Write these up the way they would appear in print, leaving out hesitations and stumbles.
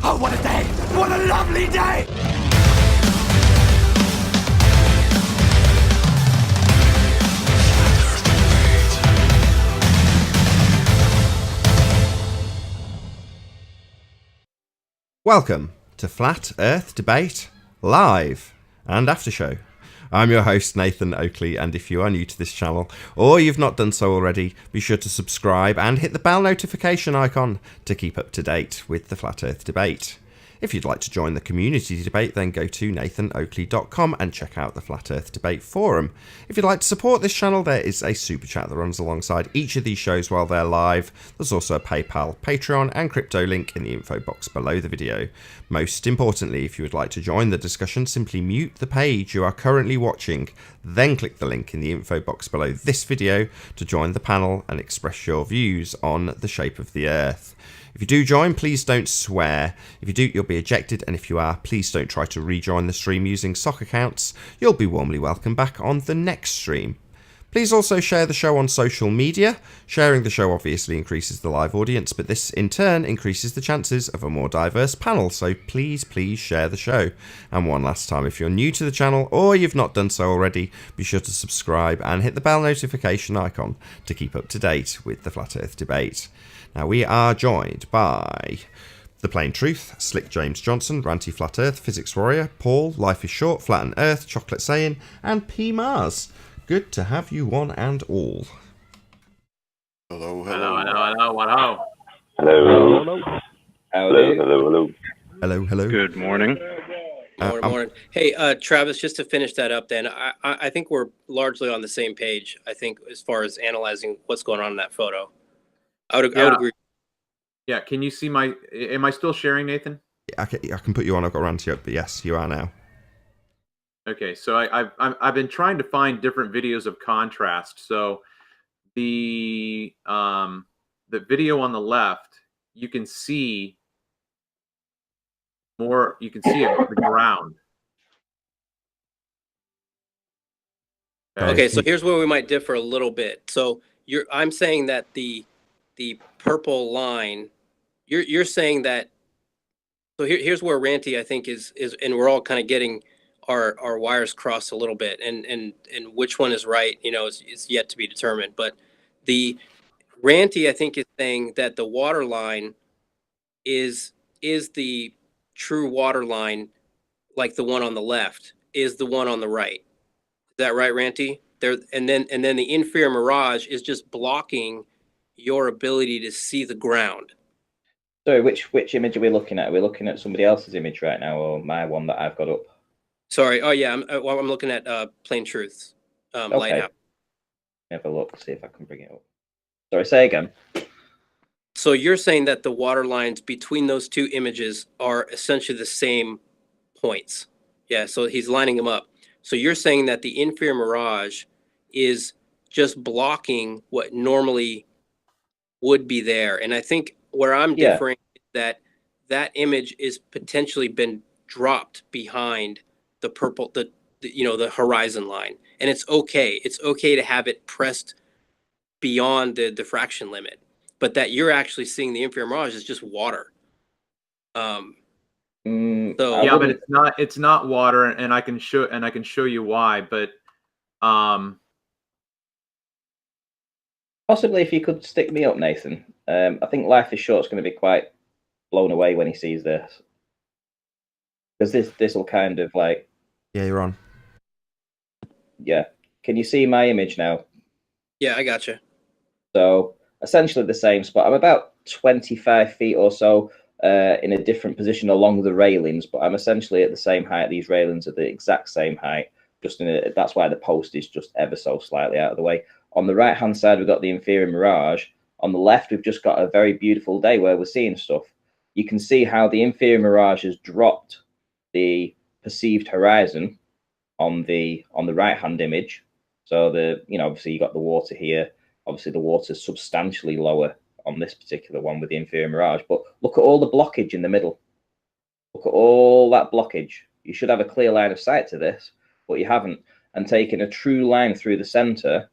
Oh, what a day! What a lovely day! Welcome to Flat Earth Debate Live and After Show. I'm your host Nathan Oakley, and if you are new to this channel or you've not done so already, be sure to subscribe and hit the bell notification icon to keep up to date with the Flat Earth Debate. If you'd like to join the community debate, then go to nathanoakley.com and check out the Flat Earth Debate forum. If you'd like to support this channel, there is a super chat that runs alongside each of these shows while they're live. There's also a PayPal, Patreon and crypto link in the info box below the video. Most importantly, if you would like to join the discussion, simply mute the page you are currently watching, then click the link in the info box below this video to join the panel and express your views on the shape of the Earth. If you do join, please don't swear. If you do, you'll be ejected, and if you are, please don't try to rejoin the stream using sock accounts. You'll be warmly welcomed back on the next stream. Please also share the show on social media. Sharing the show obviously increases the live audience, but this in turn increases the chances of a more diverse panel, so please share the show. And one last time, if you're new to the channel or you've not done so already, be sure to subscribe and hit the bell notification icon to keep up to date with the Flat Earth Debate. Now, we are joined by The Plain Truth, Slick James Johnson, Ranty Flat Earth, Physics Warrior, Paul, Life is Short, Flatten Earth, Chocolate Saiyan, and P. Mars. Good to have you one and all. Hello. Good morning. Morning. Hey, Travis, just to finish that up then, I think we're largely on the same page, I think, as far as analyzing what's going on in that photo. I would agree. Yeah, can you see am I still sharing, Nathan? I can put you on, I've got Ranty up, but yes, you are now. Okay, so I've been trying to find different videos of contrast. So the video on the left, you can see more. You can see the ground. Okay, so here's where we might differ a little bit. So I'm saying that the purple line, you're saying that. So here's where Ranty, I think, is, and we're all kind of getting our wires crossed a little bit, and which one is right, is yet to be determined. But the Ranty, I think, is saying that the water line is the true water line, like the one on the left is the one on the right. Is that right, Ranty? And then the inferior mirage is just blocking your ability to see the ground. Sorry, which image are we looking at? Are we looking at somebody else's image right now, or my one that I've got up? Sorry. Oh yeah, I'm looking at Plain Truth. Okay. Lighthouse. Have a look, see if I can bring it up. Sorry, say again. So you're saying that the water lines between those two images are essentially the same points. Yeah, so he's lining them up. So you're saying that the inferior mirage is just blocking what normally would be there. And I think where I'm differing is that image is potentially been dropped behind the purple, the horizon line. And it's okay. It's okay to have it pressed beyond the diffraction limit, but that you're actually seeing the inferior mirage is just water. But it's not water, and I can show you why. But possibly if you could stick me up, Nathan. I think Life is Short is going to be quite blown away when he sees this, because this will kind of like. Yeah, you're on. Yeah, can you see my image now? Yeah, I got you. So essentially the same spot. I'm about 25 feet or so in a different position along the railings, but I'm essentially at the same height. These railings are the exact same height. That's why the post is just ever so slightly out of the way. On the right hand side, we've got the inferior mirage. On the left, we've just got a very beautiful day where we're seeing stuff. You can see how the inferior mirage has dropped the perceived horizon on the right hand image. So obviously you got the water here. Obviously the water's substantially lower on this particular one with the inferior mirage. But look at all the blockage in the middle. Look at all that blockage. You should have a clear line of sight to this, but you haven't. And taking a true line through the center,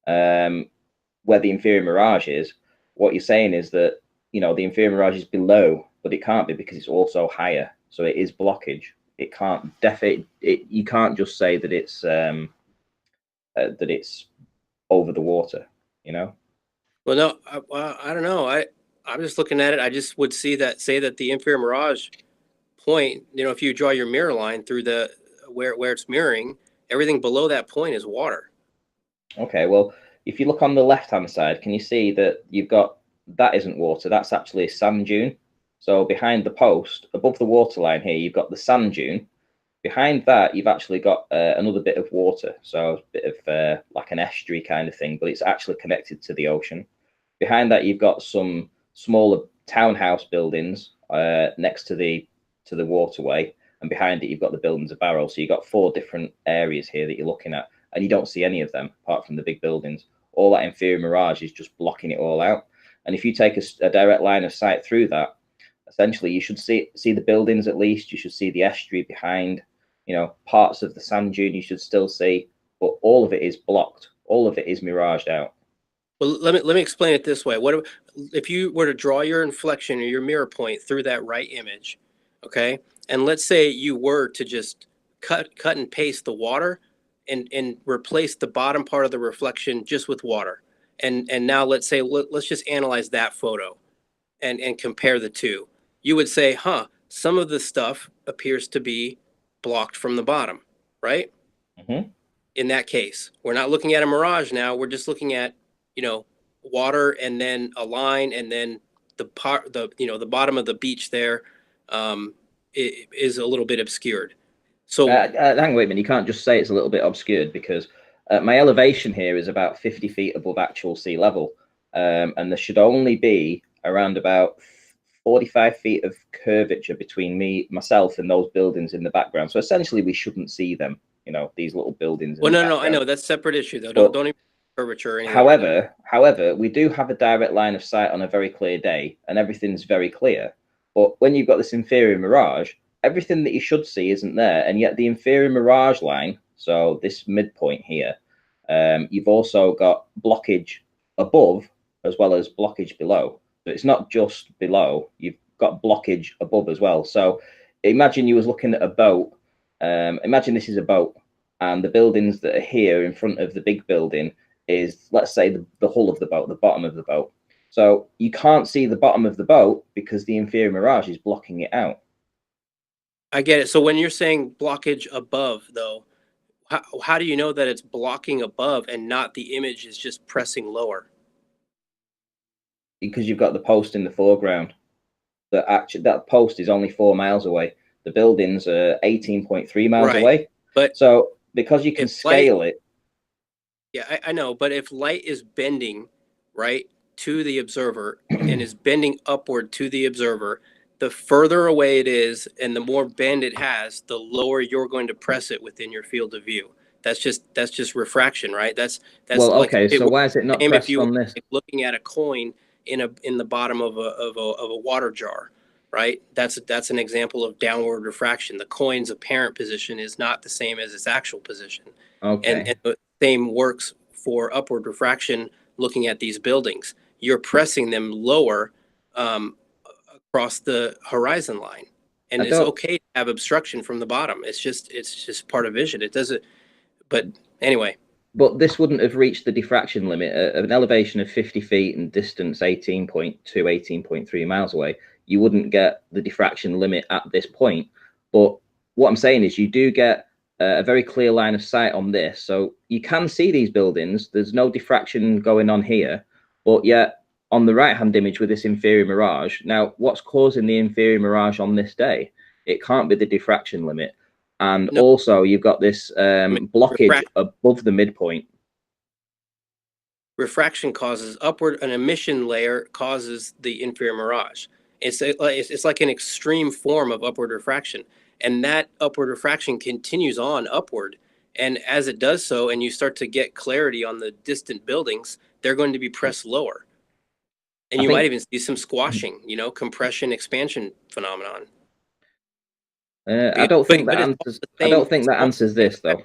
where the inferior mirage is, what you're saying is that the inferior mirage is below but it can't be because it's also higher. So it is blockage. It can't you can't just say that it's over the water, you know. Well, no, I don't know. I'm just looking at it. I just would say that the inferior mirage point, if you draw your mirror line through the where it's mirroring, everything below that point is water. Okay, well, if you look on the left-hand side, can you see that you've got, that isn't water, that's actually a sand dune. So behind the post, above the waterline here, you've got the sand dune. Behind that, you've actually got another bit of water, so a bit of like an estuary kind of thing, but it's actually connected to the ocean. Behind that, you've got some smaller townhouse buildings next to the waterway, and behind it, you've got the buildings of Barrow. So you've got 4 different areas here that you're looking at, and you don't see any of them apart from the big buildings. All that inferior mirage is just blocking it all out. And if you take a direct line of sight through that, essentially you should see the buildings at least. You should see the estuary behind. Parts of the sand dune you should still see, but all of it is blocked. All of it is miraged out. Well, let me explain it this way. What if you were to draw your inflection or your mirror point through that right image, okay? And let's say you were to just cut and paste the water and replace the bottom part of the reflection just with water. And now let's just analyze that photo and compare the two. You would say, some of the stuff appears to be blocked from the bottom, right? Mm-hmm. In that case, we're not looking at a mirage now. We're just looking at, water and then a line, and then the bottom of the beach there is a little bit obscured. So hang on, wait a minute. You can't just say it's a little bit obscured, because my elevation here is about 50 feet above actual sea level, and there should only be around about 45 feet of curvature between myself and those buildings in the background. So essentially we shouldn't see them, these little buildings. Well, no, I know that's a separate issue though. Don't even curvature or anything. However, we do have a direct line of sight on a very clear day, and everything's very clear. But when you've got this inferior mirage, everything that you should see isn't there. And yet the inferior mirage line, so this midpoint here, you've also got blockage above as well as blockage below. So it's not just below, you've got blockage above as well. So imagine you was looking at a boat. Imagine this is a boat, and the buildings that are here in front of the big building is, let's say, the hull of the boat, the bottom of the boat. So you can't see the bottom of the boat because the inferior mirage is blocking it out. I get it. So when you're saying blockage above, though, how do you know that it's blocking above and not the image is just pressing lower? Because you've got the post in the foreground. That post is only 4 miles away. The buildings are 18.3 miles away. But so because you can scale it. Yeah, I know. But if light is bending right to the observer and is bending upward to the observer, the further away it is and the more bend it has, the lower you're going to press it within your field of view. That's just refraction, right? That's well, like okay. So why is it not pressed on this? Like looking at a coin in the bottom of a water jar, right? That's an example of downward refraction. The coin's apparent position is not the same as its actual position. Okay. And the same works for upward refraction. Looking at these buildings, you're pressing them lower across the horizon line, and it's okay to have obstruction from the bottom. It's just part of vision. It doesn't. But anyway. But this wouldn't have reached the diffraction limit at an elevation of 50 feet and distance 18.2, 18.3 miles away. You wouldn't get the diffraction limit at this point. But what I'm saying is you do get a very clear line of sight on this. So you can see these buildings. There's no diffraction going on here. But yet on the right-hand image with this inferior mirage, now what's causing the inferior mirage on this day? It can't be the diffraction limit. And also, you've got this blockage above the midpoint. Refraction causes upward, an emission layer causes the inferior mirage. It's like an extreme form of upward refraction. And that upward refraction continues on upward. And as it does so, and you start to get clarity on the distant buildings, they're going to be pressed lower. And you might even see some squashing, compression, expansion phenomenon. I don't think that answers this, though.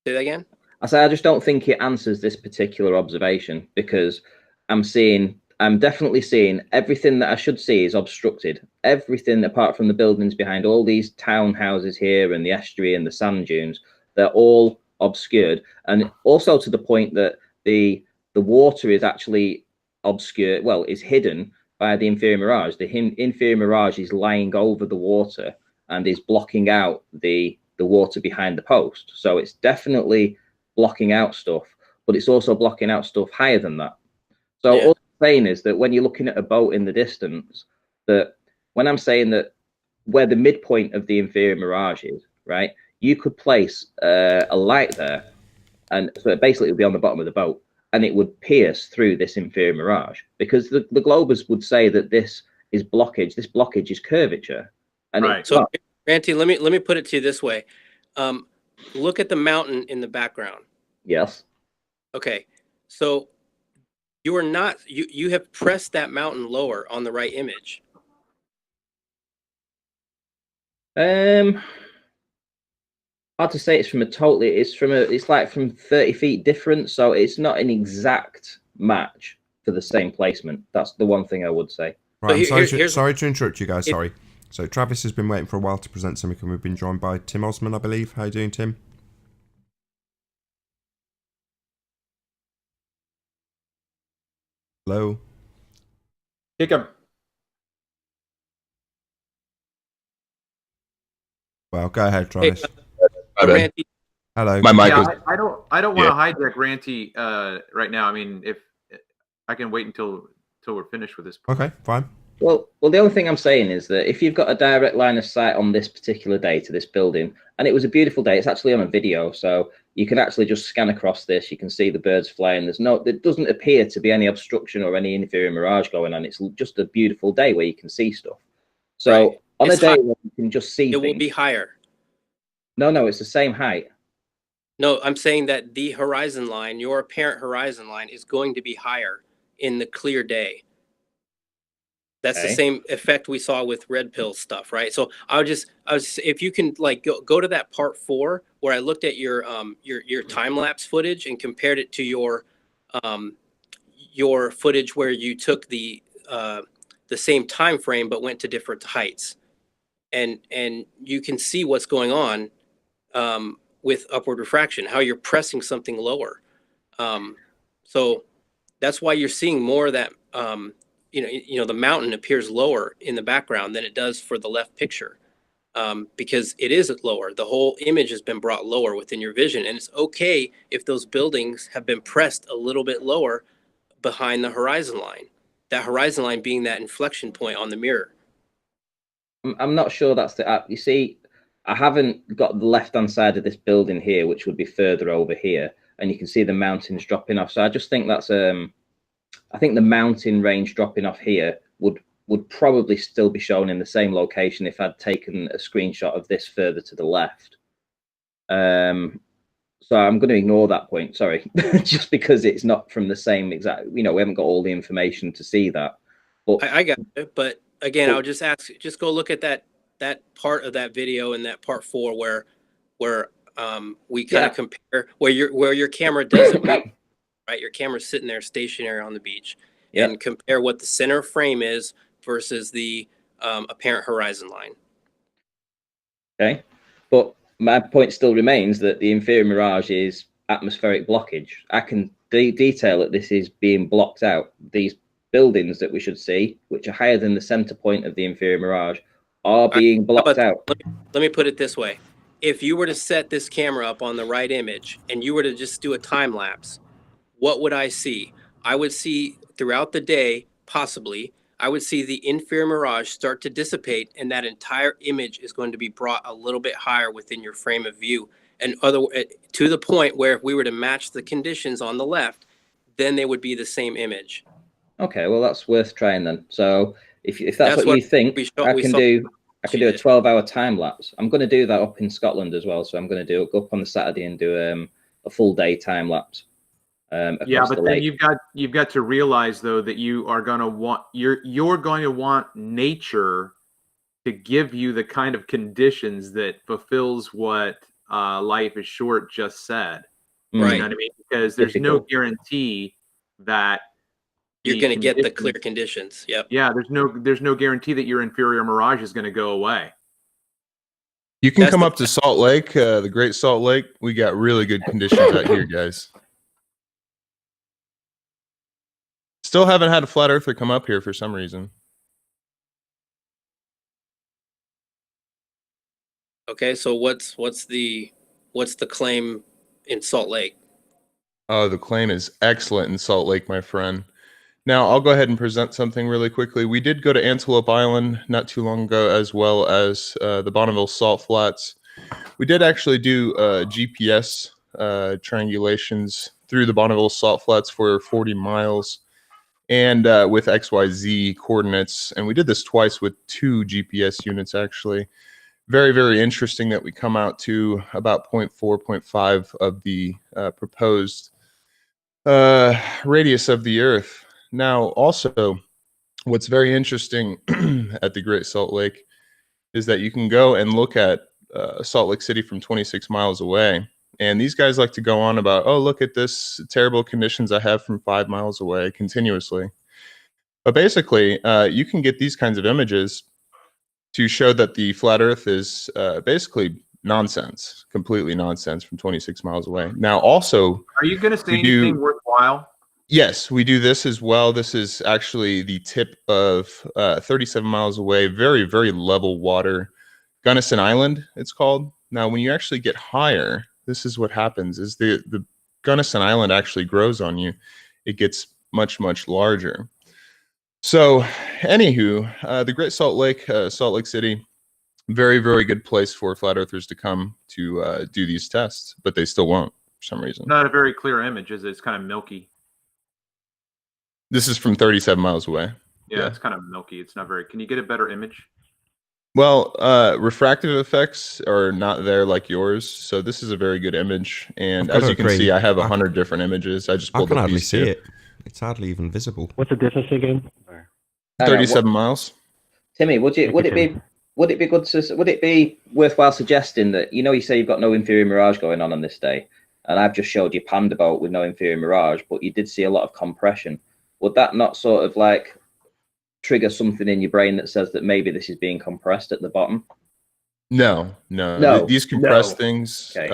Say that again? I just don't think it answers this particular observation, because I'm seeing I'm definitely seeing everything that I should see is obstructed. Everything apart from the buildings behind all these townhouses here and the estuary and the sand dunes, they're all obscured. And also to the point that the water is actually obscured, well, is hidden by the inferior mirage. The inferior mirage is lying over the water and is blocking out the water behind the post. So it's definitely blocking out stuff, but it's also blocking out stuff higher than that. So all I'm saying is that when you're looking at a boat in the distance, that when I'm saying that where the midpoint of the inferior mirage is, right, you could place a light there, and so basically it would be on the bottom of the boat, and it would pierce through this inferior mirage, because the Globers would say that this is blockage. This blockage is curvature, and Right. So, Ranty, let me put it to you this way. Look at the mountain in the background. Yes. Okay, so you are not you have pressed that mountain lower on the right image. Hard to say. It's from a totally. It's like from 30 feet different, so it's not an exact match for the same placement. That's the one thing I would say. Right, So sorry to interrupt you guys. Sorry. So Travis has been waiting for a while to present something, and we've been joined by Tim Osman, I believe. How you doing, Tim? Hello. Kick him. Well, go ahead, Travis. Ranty, Hello. My mic Yeah, was. I don't want to hijack Ranty right now. I mean, if I can wait until we're finished with this. Okay, fine. Well, the only thing I'm saying is that if you've got a direct line of sight on this particular day to this building, and it was a beautiful day, it's actually on a video, so you can actually just scan across this. You can see the birds flying. There doesn't appear to be any obstruction or any inferior mirage going on. It's just a beautiful day where you can see stuff. So Right. on It's a day high. where you can just see it will things. be higher. No, it's the same height. No, I'm saying that the horizon line, your apparent horizon line, is going to be higher in the clear day. That's the Okay. same effect we saw with red pill stuff, right? So I was if you can like go to that part 4 where I looked at your time lapse footage and compared it to your footage where you took the same time frame but went to different heights, and you can see what's going on with upward refraction, how you're pressing something lower. So that's why you're seeing more of that. The mountain appears lower in the background than it does for the left picture, because it is lower. The whole image has been brought lower within your vision, and it's okay if those buildings have been pressed a little bit lower behind the horizon line. That horizon line being that inflection point on the mirror. I'm not sure that's the. You see, I haven't got the left-hand side of this building here, which would be further over here, and you can see the mountains dropping off. So I just think that's I think the mountain range dropping off here would probably still be shown in the same location if I'd taken a screenshot of this further to the left. So I'm going to ignore that point. Sorry, just because it's not from the same exact. We haven't got all the information to see that. But I got it, but again, I'll just ask. Just go look at that part of that video in that part 4 where we kind of compare where your camera doesn't move. Right, your camera's sitting there stationary on the beach, and compare what the center frame is versus the apparent horizon line. Okay, but my point still remains that the inferior mirage is atmospheric blockage. I can detail that this is being blocked out. These buildings that we should see, which are higher than the center point of the inferior mirage, are being blocked out. Let me put it this way. If you were to set this camera up on the right image and you were to just do a time lapse, what would I see? I would see throughout the day, possibly, I would see the inferior mirage start to dissipate, and that entire image is going to be brought a little bit higher within your frame of view. And to the point where if we were to match the conditions on the left, then they would be the same image. Okay, well, that's worth trying then. So if that's what you think, I can do a 12-hour time lapse. I'm going to do that up in Scotland as well. So I'm going to go up on the Saturday and do a full day time lapse. Yeah, but then you've got to realize though that you are going to want you're going to want nature to give you the kind of conditions that fulfills what Life is Short just said. Right. You know what I mean? Because there's no guarantee that You're going to get the clear conditions. conditions. Yep. Yeah, there's no guarantee that your inferior mirage is going to go away. You can That's come the- up to Salt Lake, the Great Salt Lake. We got really good conditions out here, guys. Still haven't had a flat earther come up here for some reason. Okay, so what's the claim in Salt Lake? Oh, the claim is excellent in Salt Lake, my friend. Now, I'll go ahead and present something really quickly. We did go to Antelope Island not too long ago, as well as the Bonneville Salt Flats. We did actually do GPS triangulations through the Bonneville Salt Flats for 40 miles and with XYZ coordinates. And we did this twice with 2 GPS units, actually. Very, very interesting that we come out to about 0.4, 0.5 of the proposed radius of the Earth. Now, also, what's very interesting at the Great Salt Lake is that you can go and look at Salt Lake City from 26 miles away. And these guys like to go on about, oh, look at this terrible conditions I have from 5 miles away continuously. But basically, you can get these kinds of images to show that the flat Earth is basically nonsense, completely nonsense from 26 miles away. Now, also, Are you going to say we do- anything worthwhile? yes, we do this as well. This is actually the tip of 37 miles away, very, very level water. Gunnison Island, it's called. Now, when you actually get higher, this is what happens, is the Gunnison Island actually grows on you. It gets much, much larger. So, anywho, the Great Salt Lake, Salt Lake City, very, very good place for flat earthers to come to do these tests, but they still won't for some reason. Not a very clear image, is it? It's kind of milky. This is from 37 miles away. Yeah, Yeah. it's kind of milky. It's not very. Can you get a better image? Well, refractive effects are not there like yours, so this is a very good image. And I've got as to you can agree. see, I have 100 different images. I just I pulled can up hardly these see two. it. It's hardly even visible. What's the distance again? I don't know, 37 miles. Timmy, would it be good to would it be worthwhile suggesting that, you say you've got no inferior mirage going on this day, and I've just showed you Panda Boat with no inferior mirage, but you did see a lot of compression. Would that not sort of like trigger something in your brain that says that maybe this is being compressed at the bottom? No. These compressed things. Okay.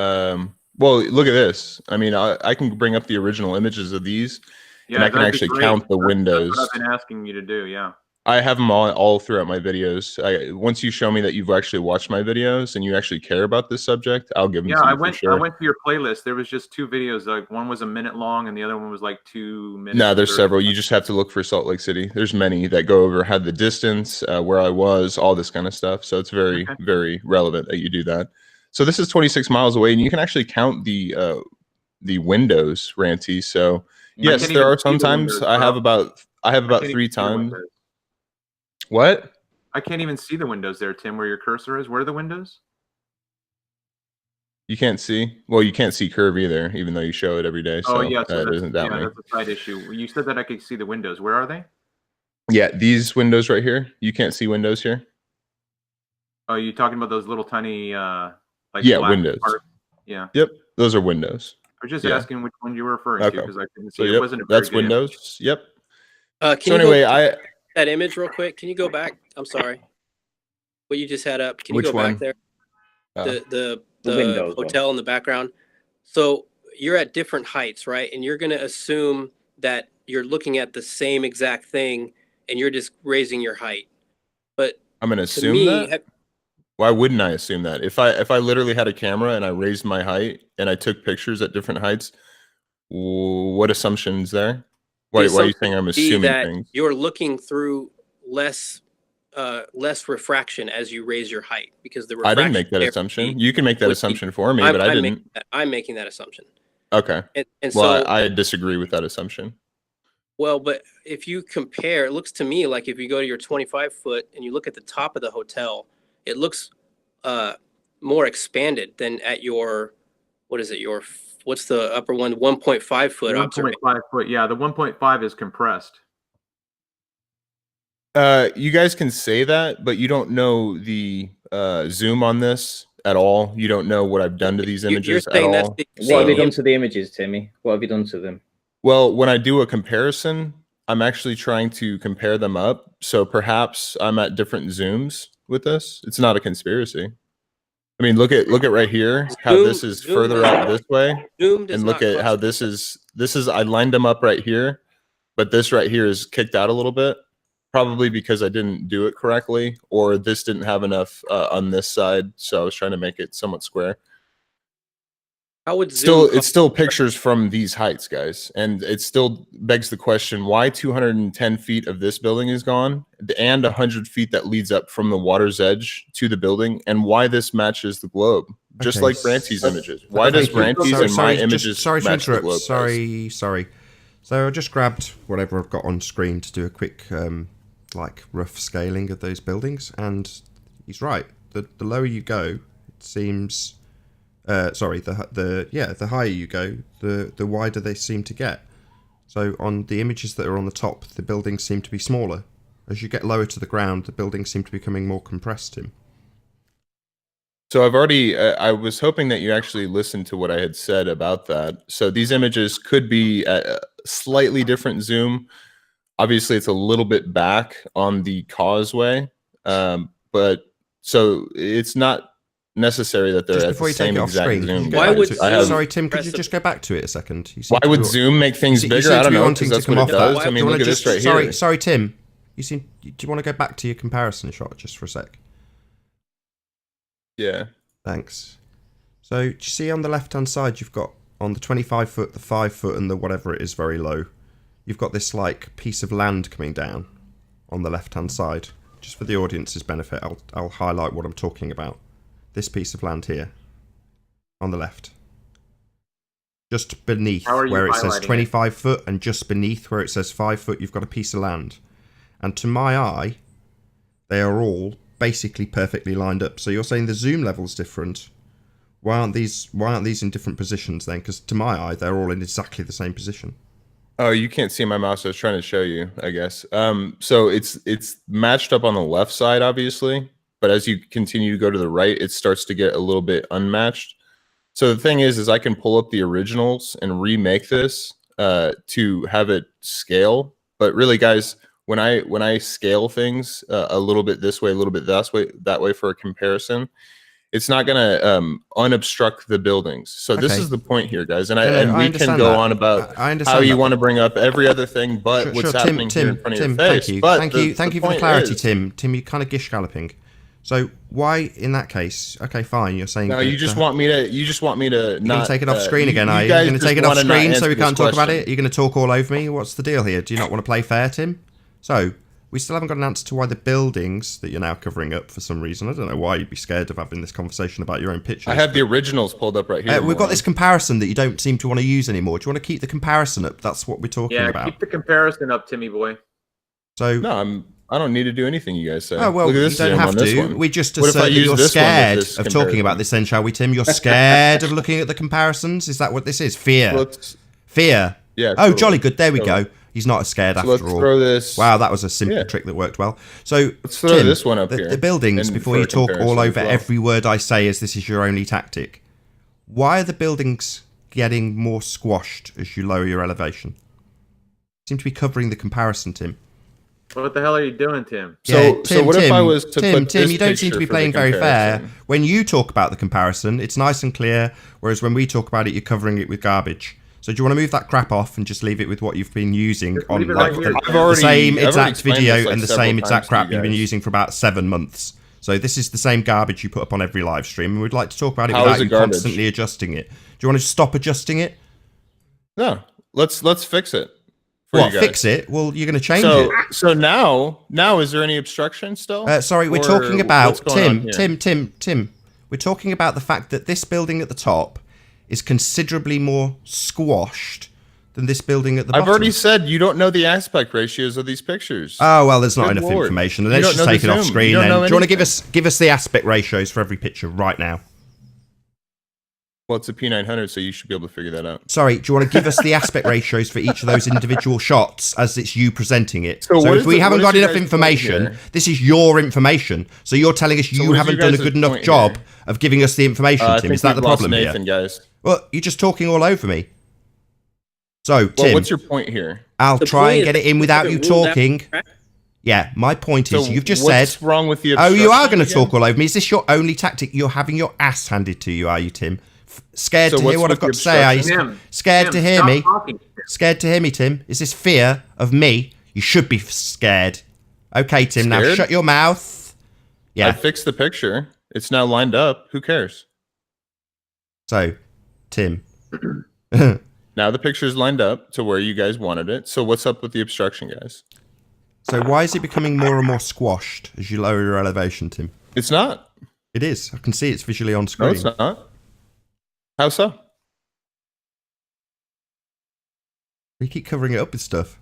Well, look at this. I mean, I can bring up the original images of these, Yeah, and I can that'd be actually great. count the That's windows. what I've been asking you to do. Yeah. I have them all throughout my videos. Once you show me that you've actually watched my videos and you actually care about this subject, I'll give them Yeah, to you I for went. sure. I went to your playlist. There was just 2 videos. Like one was a minute long, and the other one was like 2 minutes. No, there's or- several. You just have to look for Salt Lake City. There's many that go over had the distance, where I was, all this kind of stuff. So it's very, Okay. very relevant that you do that. So this is 26 miles away, and you can actually count the windows, Ranty. So yes, can't there even are see the sometimes windows, I bro. have about I can't 3 even see the times. windows. What? I can't even see the windows there, Tim. Where your cursor is. Where are the windows? You can't see? Well, you can't see curve either, even though you show it every day. So Oh yeah, so that that's, doesn't doubt me. that's a side issue. You said that I could see the windows. Where are they? Yeah, these windows right here. You can't see windows here. Oh, you talking about those little tiny like Yeah, black windows. parts? Yeah. Yep, those are windows. I was just Yeah. asking which one you were referring Okay. to because I couldn't see. So It yep, wasn't a very that's good image. windows. Yep. Can So you anyway, go that image real quick? Can you go back? I'm sorry. What you just had up. Can you Which go one? back there? The windows one. hotel in the background. So you're at different heights, right? And you're going to assume that you're looking at the same exact thing, and you're just raising your height. But I'm gonna to assume me, that. Why wouldn't I assume that? If I literally had a camera and I raised my height and I took pictures at different heights, what assumptions there? Why are you assumption saying I'm would be assuming that things? you're looking through less refraction as you raise your height, because the I refraction didn't make that there assumption. would be- You can make that would be- assumption for me, but I didn't. I'm making that assumption. Okay. And Well, so, I disagree with that assumption. well, but if you compare, it looks to me like if you go to your 25-foot and you look at the top of the hotel, it looks more expanded than at your, what is it? What's the upper one? 1.5 foot observation. 1.5 foot. Yeah, the 1.5 is compressed. You guys can say that, but you don't know the zoom on this at all. You don't know what I've done to these You're images at saying that's all. the What have you same done to the images, Timmy? What have you done to them? Well, when I do a comparison, I'm actually trying to compare them up. So perhaps I'm at different zooms with this. It's not a conspiracy. I mean, look at right here, how Zoom- this is Zoom further does out not- this way, Zoom does and look not at how cluster. this is. I lined them up right here, but this right here is kicked out a little bit, probably because I didn't do it correctly, or this didn't have enough on this side, so I was trying to make it somewhat square. How would Still, Zoom it's still pictures from these heights, guys, and it still begs the question: why 210 feet of this building is gone, and 100 feet that leads up from the water's edge to the building, and why this matches the globe, just Okay, like Ranty's images? Why Thank does you. Ranty's and my images sorry to match the interrupt. globe? guys? Sorry. So I just grabbed whatever I've got on screen to do a quick, like, rough scaling of those buildings, and he's right. The lower you go, it seems. The higher you go, the wider they seem to get. So on the images that are on the top, the buildings seem to be smaller. As you get lower to the ground, the buildings seem to be becoming more compressed, Tim. So I've already, I was hoping that you actually listened to what I had said about that. So these images could be at a slightly different zoom. Obviously, it's a little bit back on the causeway, but so it's not necessary that they're Just at before the you take same it off exact screen, zoom. can you Why go back would to- I have, sorry, Tim, could you Impressive. just go back to it a second? You seem why to would be- Zoom make things you bigger? seem I to don't be know, wanting because to that's come what it off that. does. I Do you mean, wanna look at just- this right here. Sorry, Tim. Do you want to go back to your comparison shot just for a sec? Yeah. Thanks. So, do you see on the left-hand side, you've got on the 25 foot, the 5 foot, and the whatever it is very low. You've got this like piece of land coming down on the left-hand side. Just for the audience's benefit, I'll highlight what I'm talking about. This piece of land here on the left. Just beneath How are you where it says highlighting it? 25 foot and just beneath where it says 5 foot, you've got a piece of land. And to my eye, they are all basically perfectly lined up. So you're saying the zoom level's different. Why aren't these in different positions then? Because to my eye, they're all in exactly the same position. Oh, you can't see my mouse. I was trying to show you, I guess. So it's matched up on the left side, obviously, but as you continue to go to the right, it starts to get a little bit unmatched. So the thing is I can pull up the originals and remake this to have it scale. But really, guys, when I scale things a little bit this way, a little bit that way for a comparison, it's not going to unobstruct the buildings. So this Okay. is the point here, guys. And No, and I we can understand go that. on about I understand how you that. want to bring up every other thing but what's happening here in front of your face. Thank you. But Thank you for the point clarity, is- Tim. Tim, you're kind of gish galloping. So why, in that case, okay, fine. You're saying No, that you just want me to you're not gonna take it off screen you- again, you are you? guys You're gonna just take it off wanna not screen so we answer can't this talk about question. it? You're gonna talk all over me? What's the deal here? Do you not want to play fair, Tim? So we still haven't got an answer to why the buildings that you're now covering up for some reason. I don't know why you'd be scared of having this conversation about your own pictures. I have the originals pulled up right here. We've got Moron. this comparison that you don't seem to want to use anymore. Do you want to keep the comparison up? That's what we're talking Yeah, about. keep the comparison up, Timmy boy. So No, I don't need to do anything you guys say. oh well, Look at you this don't zoom have on this to. one. We just What if I assert that use you're this one with scared this of talking about comparison? this. Then, shall we, Tim? You're scared of looking at the comparisons. Is that what this is? Fear. Let's- Fear. Yeah, Oh, totally. jolly good. There we Totally. go. He's not as scared So after let's all. throw this. Wow, that was a simple Yeah. trick that worked well. So Let's throw Tim, this one up the, here the buildings, and before for you a talk all comparison as over well. every word I say as this is your only tactic, why are the buildings getting more squashed as you lower your elevation? Seem to be covering the comparison, Tim. What the hell are you doing, Tim? So what if I was to Tim, put Tim, this you don't seem to be picture for the playing very fair. comparison? When you talk about the comparison, it's nice and clear, whereas when we talk about it, you're covering it with garbage. So do you want to move that crap off and just leave it with what you've been using Just on leave it like right here. the same I've already exact explained video this, like, and the several same times exact to crap you you've been guys. using for about 7 months. So this is the same garbage you put up on every live stream, and we'd like to talk about it How is without it you garbage? constantly adjusting it. Do you want to stop adjusting it? No, let's fix it. For What, you guys. fix it? Well, you're going to change it. So now is there any obstruction still? Sorry, we're Or talking about what's going on here? Tim. We're talking about the fact that this building at the top is considerably more squashed than this building at the bottom. I've already said you don't know the aspect ratios of these pictures. Oh well, there's not Good enough Lord. information. You Let's don't just know take the it off zoom. screen. You don't Then, know do you want to anything. give us the aspect ratios for every picture right now? Well, it's a P900, so you should be able to figure that out. Sorry, do you want to give us the aspect ratios for each of those individual shots as it's you presenting it? So what if is we the- haven't what got is your enough guys' point information, here? this is your information. So you're telling us you what is haven't your done a guys' good enough point job here? of giving us the information, I Tim. think Is that the we've lost problem Nathan, here? guys. Well, you're just talking all over me. So, Well, Tim, what's your point here? I'll The try point and get is it in without you haven't ruled out talking. track. Yeah, my point is, you've just what's said... wrong with the Oh, you are going to obstruction talk all over me. Is this your only tactic? You're having your ass handed to you, are you, Tim? Scared So to hear what's what I've with got the to say, are you? obstruction? Tim, Scared Tim, to hear stop me? talking. Scared to hear me, Tim? Is this fear of me? You should be scared. Okay, Tim, now Scared? shut your mouth. I Yeah, fixed the picture. It's now lined up. Who cares? so, Tim. Now the picture's lined up to where you guys wanted it. So what's up with the obstruction, guys? So why is it becoming more and more squashed as you lower your elevation, Tim? It's not. It is. I can see it's visually on No, screen. it's not. How so? You keep covering it up with stuff.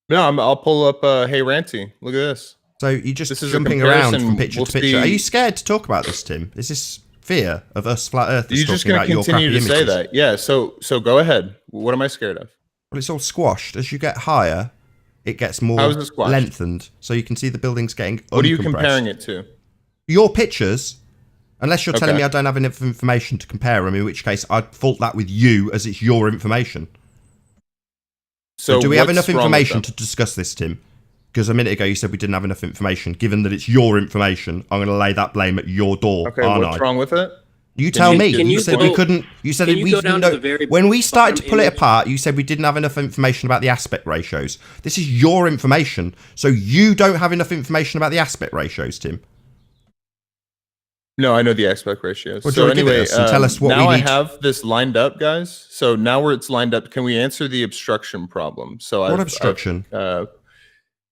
No, I'll pull up. Hey, Ranty, look at this. So you're just This is a jumping around comparison. from picture We'll to picture. Are see- you scared to talk about this, Tim? Is this fear of us flat earthers You're just talking going about to your continue crappy to say images? that. Yeah. So go ahead. What am I scared of? Well, it's all squashed. As you get higher, it gets more How is it squashed? lengthened. So you can see the buildings getting What are you uncompressed. comparing it to? Your pictures, unless you're telling Okay. me I don't have enough information to compare them, in which case I'd fault that with you as it's your information. So do we have what's enough wrong with information them? to discuss this, Tim? Because a minute ago you said we didn't have enough information. Given that it's your information, I'm going to lay that blame at your door, Okay. aren't What's I? wrong with it? You tell you- me. can You you said go- we couldn't. You said can we you go down to know the very when we started to bottom pull it image? apart. You said we didn't have enough information about the aspect ratios. This is your information, so you don't have enough information about the aspect ratios, Tim. No, I know the aspect ratios. Well, do you so wanna give it anyway, us and tell us what now we I need- have this lined up, guys. So now where it's lined up, can we answer the obstruction problem? So What I've- obstruction?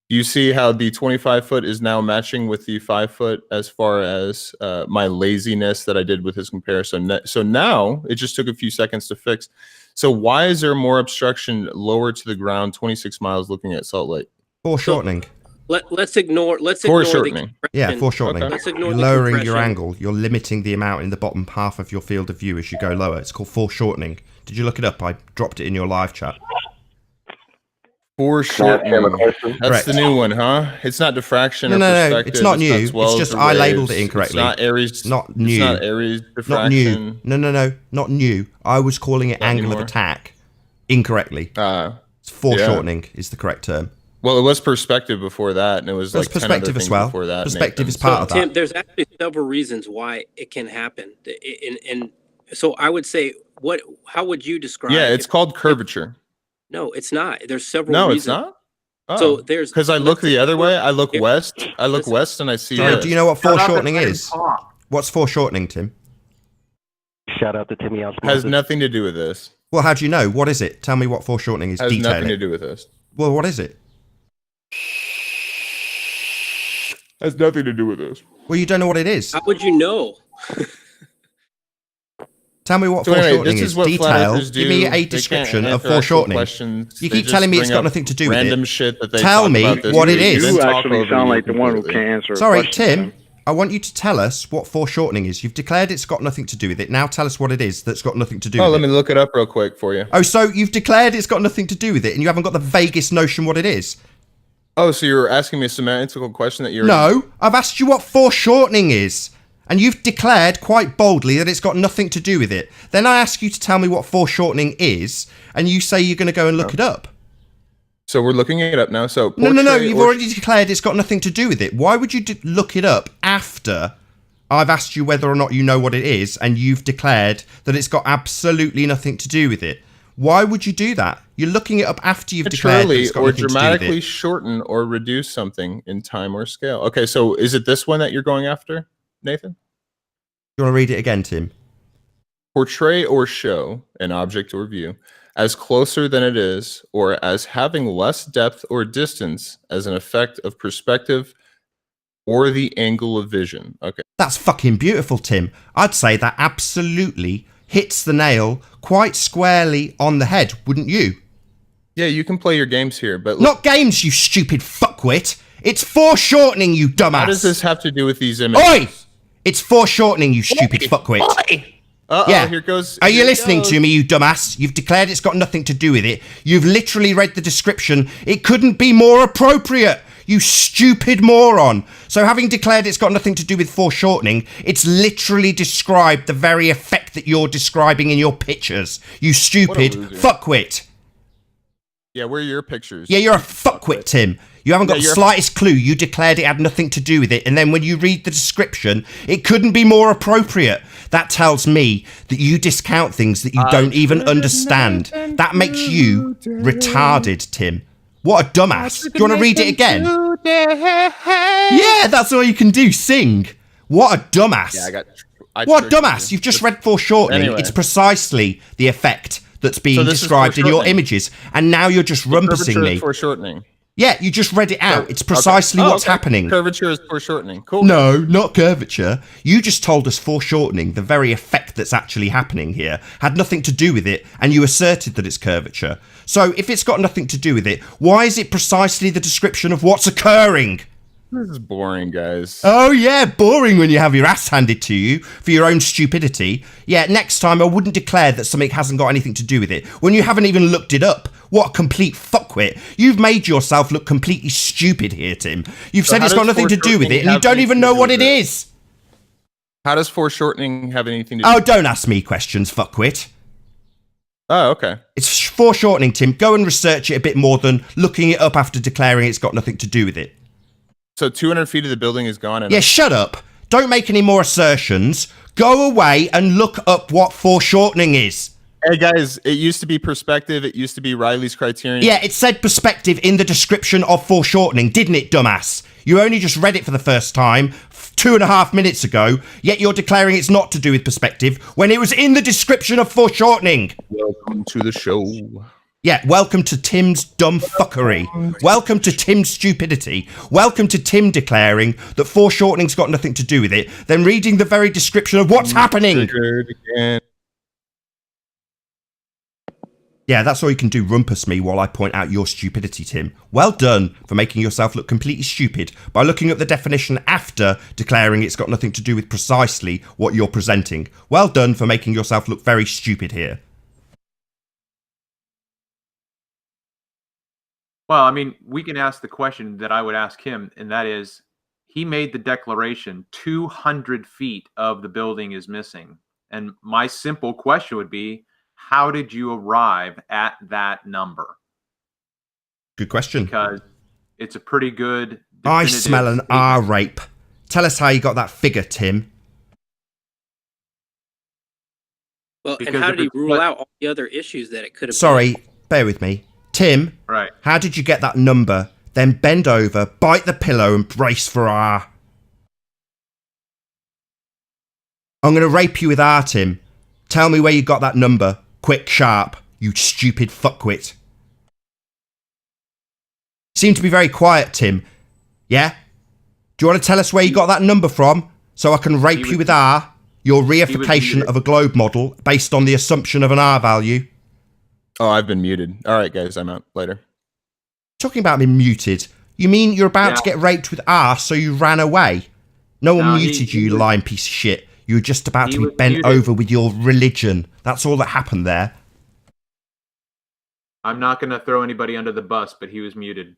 you see how the 25 foot is now matching with the 5 foot as far as my laziness that I did with his comparison. So now it just took a few seconds to fix. So why is there more obstruction lower to the ground, 26 miles looking at Salt Lake? Foreshortening. Let's ignore Foreshortening. the Yeah, compression. foreshortening. Okay. Let's ignore You're the lowering your compression. angle. You're limiting the amount in the bottom half of your field of view as you go lower. It's called foreshortening. Did you look it up? I dropped it in your live chat. Foreshortening. That's Correct. the new one, huh? It's not diffraction No, or no, no, perspective. it's not new. It's swells just or I labeled waves. it incorrectly. It's not Aries. Not new. It's not Aries Not diffraction. new. No, not new. I was calling it Not angle anymore. of attack incorrectly. It's foreshortening is the correct term. Well, it was perspective before that, and it was There's like 10 perspective other as things well. before that. Perspective Nathan. is part of that. Tim, there's actually several reasons why it can happen, and so I would say, how would you describe? Yeah, it's called curvature. No, it's not. There's several. No, reasons. it's not. Oh. So there's Because I look the other way. I look Here- west. I look listen. west, and I see. So this. do you know what Shut up and foreshortening let him is? talk. What's foreshortening, Tim? Shout out to Timmy Has Osmosis. nothing to do with this. Well, how do you know? What is it? Tell me what foreshortening is. Has Detail nothing to it. do with this. Well, what is it? Has nothing to do with this. Well, you don't know what it is. How would you know? Tell me what So anyway, foreshortening this is. is what flat Detail. earthers do. Give me They a can't description of answer actual foreshortening. questions. You They keep just telling me it's bring got up nothing to do with random it. shit that they Tell talk me about this what it week, is. then You talk actually over sound you like the one who completely. can't answer a Sorry, question, Tim. I want you to tell us what foreshortening is. You've declared it's got nothing to do with it. Now tell us what it is that's got nothing to do Oh, with let it. me look it up real quick for you. Oh, so you've declared it's got nothing to do with it, and you haven't got the vaguest notion what it is? Oh, so you're asking me a semantical question that you're No, I've asked you what foreshortening is, and you've declared quite boldly that it's got nothing to do with it. Then I ask you to tell me what foreshortening is, and you say you're going to go and look it up. So we're looking it up now. So No, portrait you've or- already declared it's got nothing to do with it. Why would you look it up after I've asked you whether or not you know what it is, and you've declared that it's got absolutely nothing to do with it? Why would you do that? You're looking it up after you've declared that arbitrarily it's got or nothing to do with dramatically it. shorten or reduce something in time or scale. Okay, so is it this one that you're going after, Nathan? You want to read it again, Tim? Portray or show an object or view as closer than it is, or as having less depth or distance as an effect of perspective or the angle of vision. Okay. That's fucking beautiful, Tim. I'd say that absolutely hits the nail quite squarely on the head, wouldn't you? Yeah, you can play your games here, but Not games, you stupid fuckwit. It's foreshortening, you dumbass. how does this have to do with these images? Oi! It's foreshortening, you stupid fuckwit. Uh-oh, Yeah. here goes. Are you here it listening goes. to me, you dumbass? You've declared it's got nothing to do with it. You've literally read the description. It couldn't be more appropriate. You stupid moron. So having declared it's got nothing to do with foreshortening, it's literally described the very effect that you're describing in your pictures. You stupid fuckwit. Yeah, where are your pictures? Yeah, you're a fuckwit, Tim. You haven't got the slightest clue. You declared it had nothing to do with it. And then when you read the description, it couldn't be more appropriate. That tells me that you discount things that you don't even understand. That makes you retarded, Tim. What a dumbass. Do you want to read it again? Yeah, that's all you can do. Sing. What a dumbass. Yeah, what a dumbass. You've just read foreshortening. Anyway. It's precisely the effect that's being described in your images. And now you're just rumpusing me. Foreshortening. Yeah, you just read it out. It's precisely what's happening. Curvature is foreshortening. Cool. No, not curvature. You just told us foreshortening, the very effect that's actually happening here, had nothing to do with it, and you asserted that it's curvature. So if it's got nothing to do with it, why is it precisely the description of what's occurring? This is boring, guys. Oh yeah, boring when you have your ass handed to you for your own stupidity. Yeah, next time I wouldn't declare that something hasn't got anything to do with it when you haven't even looked it up. What a complete fuckwit. You've made yourself look completely stupid here, Tim. You've said it's got nothing to do with it and you don't even know what it is. How does foreshortening have anything to do Oh, don't ask me questions, fuckwit. Oh, okay. It's foreshortening, Tim. Go and research it a bit more than looking it up after declaring it's got nothing to do with it. So 200 feet of the building is gone. And yeah, shut up. Don't make any more assertions. Go away and look up what foreshortening is. Hey, guys, it used to be perspective. It used to be Riley's criterion. Yeah, it said perspective in the description of foreshortening, didn't it, dumbass? You only just read it for the first time 2.5 minutes ago, yet you're declaring it's not to do with perspective when it was in the description of foreshortening. Welcome to the show. Yeah, welcome to Tim's dumb fuckery. Welcome to Tim's stupidity. Welcome to Tim declaring that foreshortening's got nothing to do with it, then reading the very description of what's happening. Yeah, that's all you can do, rumpus me while I point out your stupidity, Tim. Well done for making yourself look completely stupid by looking at the definition after declaring it's got nothing to do with precisely what you're presenting. Well done for making yourself look very stupid here. Well, I mean, we can ask the question that I would ask him, and that is, he made the declaration 200 feet of the building is missing. And my simple question would be, how did you arrive at that number? Good question. Because it's a pretty good... I smell an R rape. Tell us how you got that figure, Tim. Well, and how did he rule out all the other issues that it could have Sorry, bear with me. Tim, right. How did you get that number? Then bend over, bite the pillow and brace for R. I'm going to rape you with R, Tim. Tell me where you got that number. Quick, sharp, you stupid fuckwit. Seem to be very quiet, Tim. Yeah? Do you want to tell us where you got that number from? So I can rape you with R, your reification of a globe model based on the assumption of an R value. Oh, I've been muted. All right, guys, I'm out. Later. Talking about being muted. You mean you're about to get raped with R, so you ran away? No one muted you, you lying piece of shit. You were just about to be bent over with your religion. That's all that happened there. I'm not going to throw anybody under the bus, but he was muted.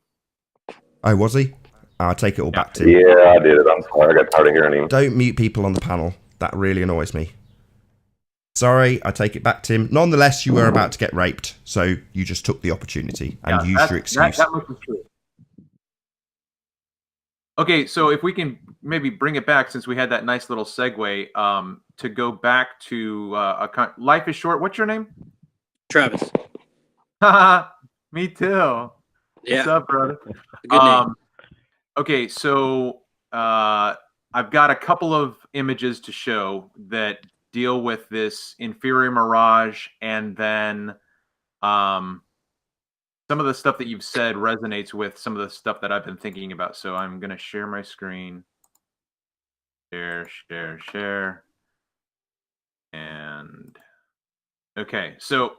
Oh, was he? I'll take it all back to him. Yeah, I did it. I'm sorry. I got tired of hearing him. Don't mute people on the panel. That really annoys me. Sorry, I take it back, Tim. Nonetheless, you were about to get raped, so you just took the opportunity and used your excuse. That must be true. Okay, so if we can maybe bring it back, since we had that nice little segue, to go back to Life is Short. What's your name? Travis. Me too. Yeah. What's up, brother? Good name. Okay, so I've got a couple of images to show that deal with this inferior mirage, and then some of the stuff that you've said resonates with some of the stuff that I've been thinking about. So I'm going to share my screen. Share. And okay, so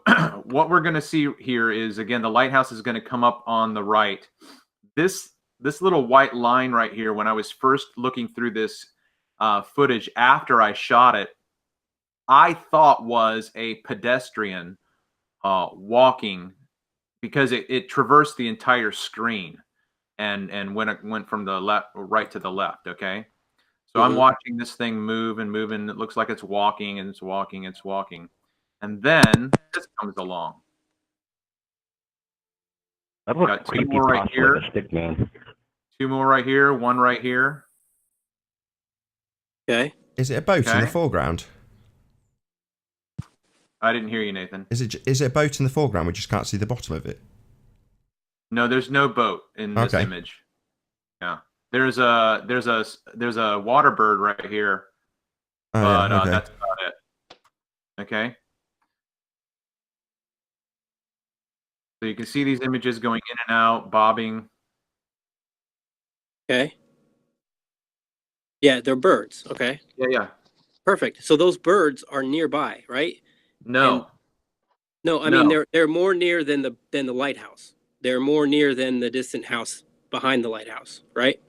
what we're going to see here is, again, the lighthouse is going to come up on the right. This little white line right here, when I was first looking through this footage after I shot it, I thought was a pedestrian walking, because it traversed the entire screen. and went from the left right to the left. Okay, so I'm watching this thing move and move, and it looks like it's walking and it's walking, it's walking, and then this comes along. That looks Got two creepy, more right possibly here. the stick man. 2 more right here, 1 right here. Okay. Is it a boat in Okay. the foreground? I didn't hear you, Nathan. Is it a boat in the foreground? We just can't see the bottom of it. No, there's no boat in this Okay. image. Yeah, there's a water bird right here, Oh, but yeah, okay. that's about it. Okay. So you can see these images going in and out, bobbing. Okay. Yeah, they're birds. Okay. Yeah. Perfect. So those birds are nearby, right? No. No, I mean No. they're more near than the lighthouse. They're more near than the distant house behind the lighthouse, right?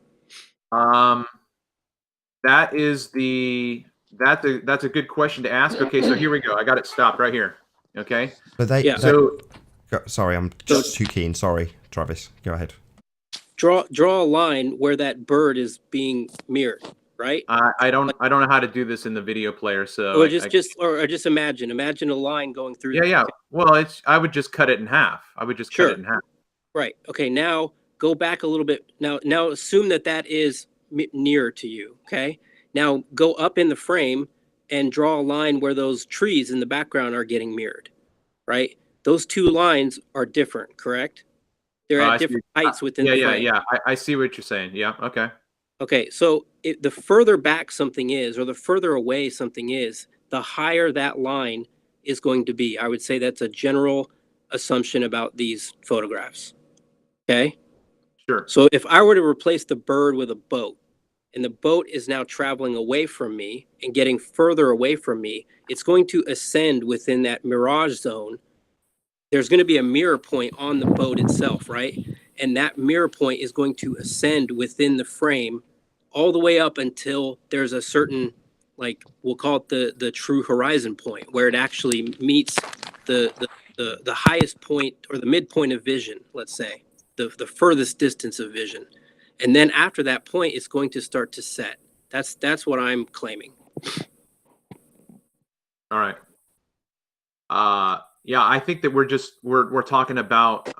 That's a good question to ask. Okay, so here we go. I got it stopped right here. Okay. But they. Yeah. So Sorry, I'm just too keen. Sorry, Travis. Go ahead. Draw a line where that bird is being mirrored, right? I don't know how to do this in the video player. So Or just imagine a line going through. yeah. Well, I would just cut it in half. I would just Sure. cut it in half. Right. Okay. Now go back a little bit. Now assume that is nearer to you. Okay. Now go up in the frame and draw a line where those trees in the background are getting mirrored. Right. Those two lines are different. Correct. They're I at see. different heights within the frame. Yeah. I see what you're saying. Yeah. Okay. Okay. So the further back something is, or the further away something is, the higher that line is going to be. I would say that's a general assumption about these photographs. Okay. Sure. So if I were to replace the bird with a boat, and the boat is now traveling away from me and getting further away from me, it's going to ascend within that mirage zone. There's going to be a mirror point on the boat itself, right? And that mirror point is going to ascend within the frame all the way up until there's a certain, like, we'll call it the true horizon point, where it actually meets the highest point or the midpoint of vision, let's say, the furthest distance of vision. And then after that point, it's going to start to set. That's what I'm claiming. All right. Yeah, I think that we're talking about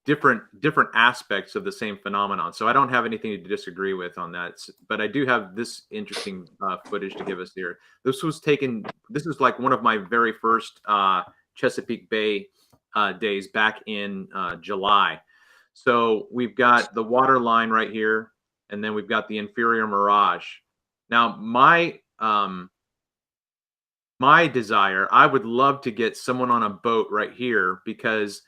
different aspects of the same phenomenon. So I don't have anything to disagree with on that. But I do have this interesting footage to give us here. This was like one of my very first Chesapeake Bay days back in July. So we've got the water line right here, and then we've got the inferior mirage. Now, my desire, I would love to get someone on a boat right here, because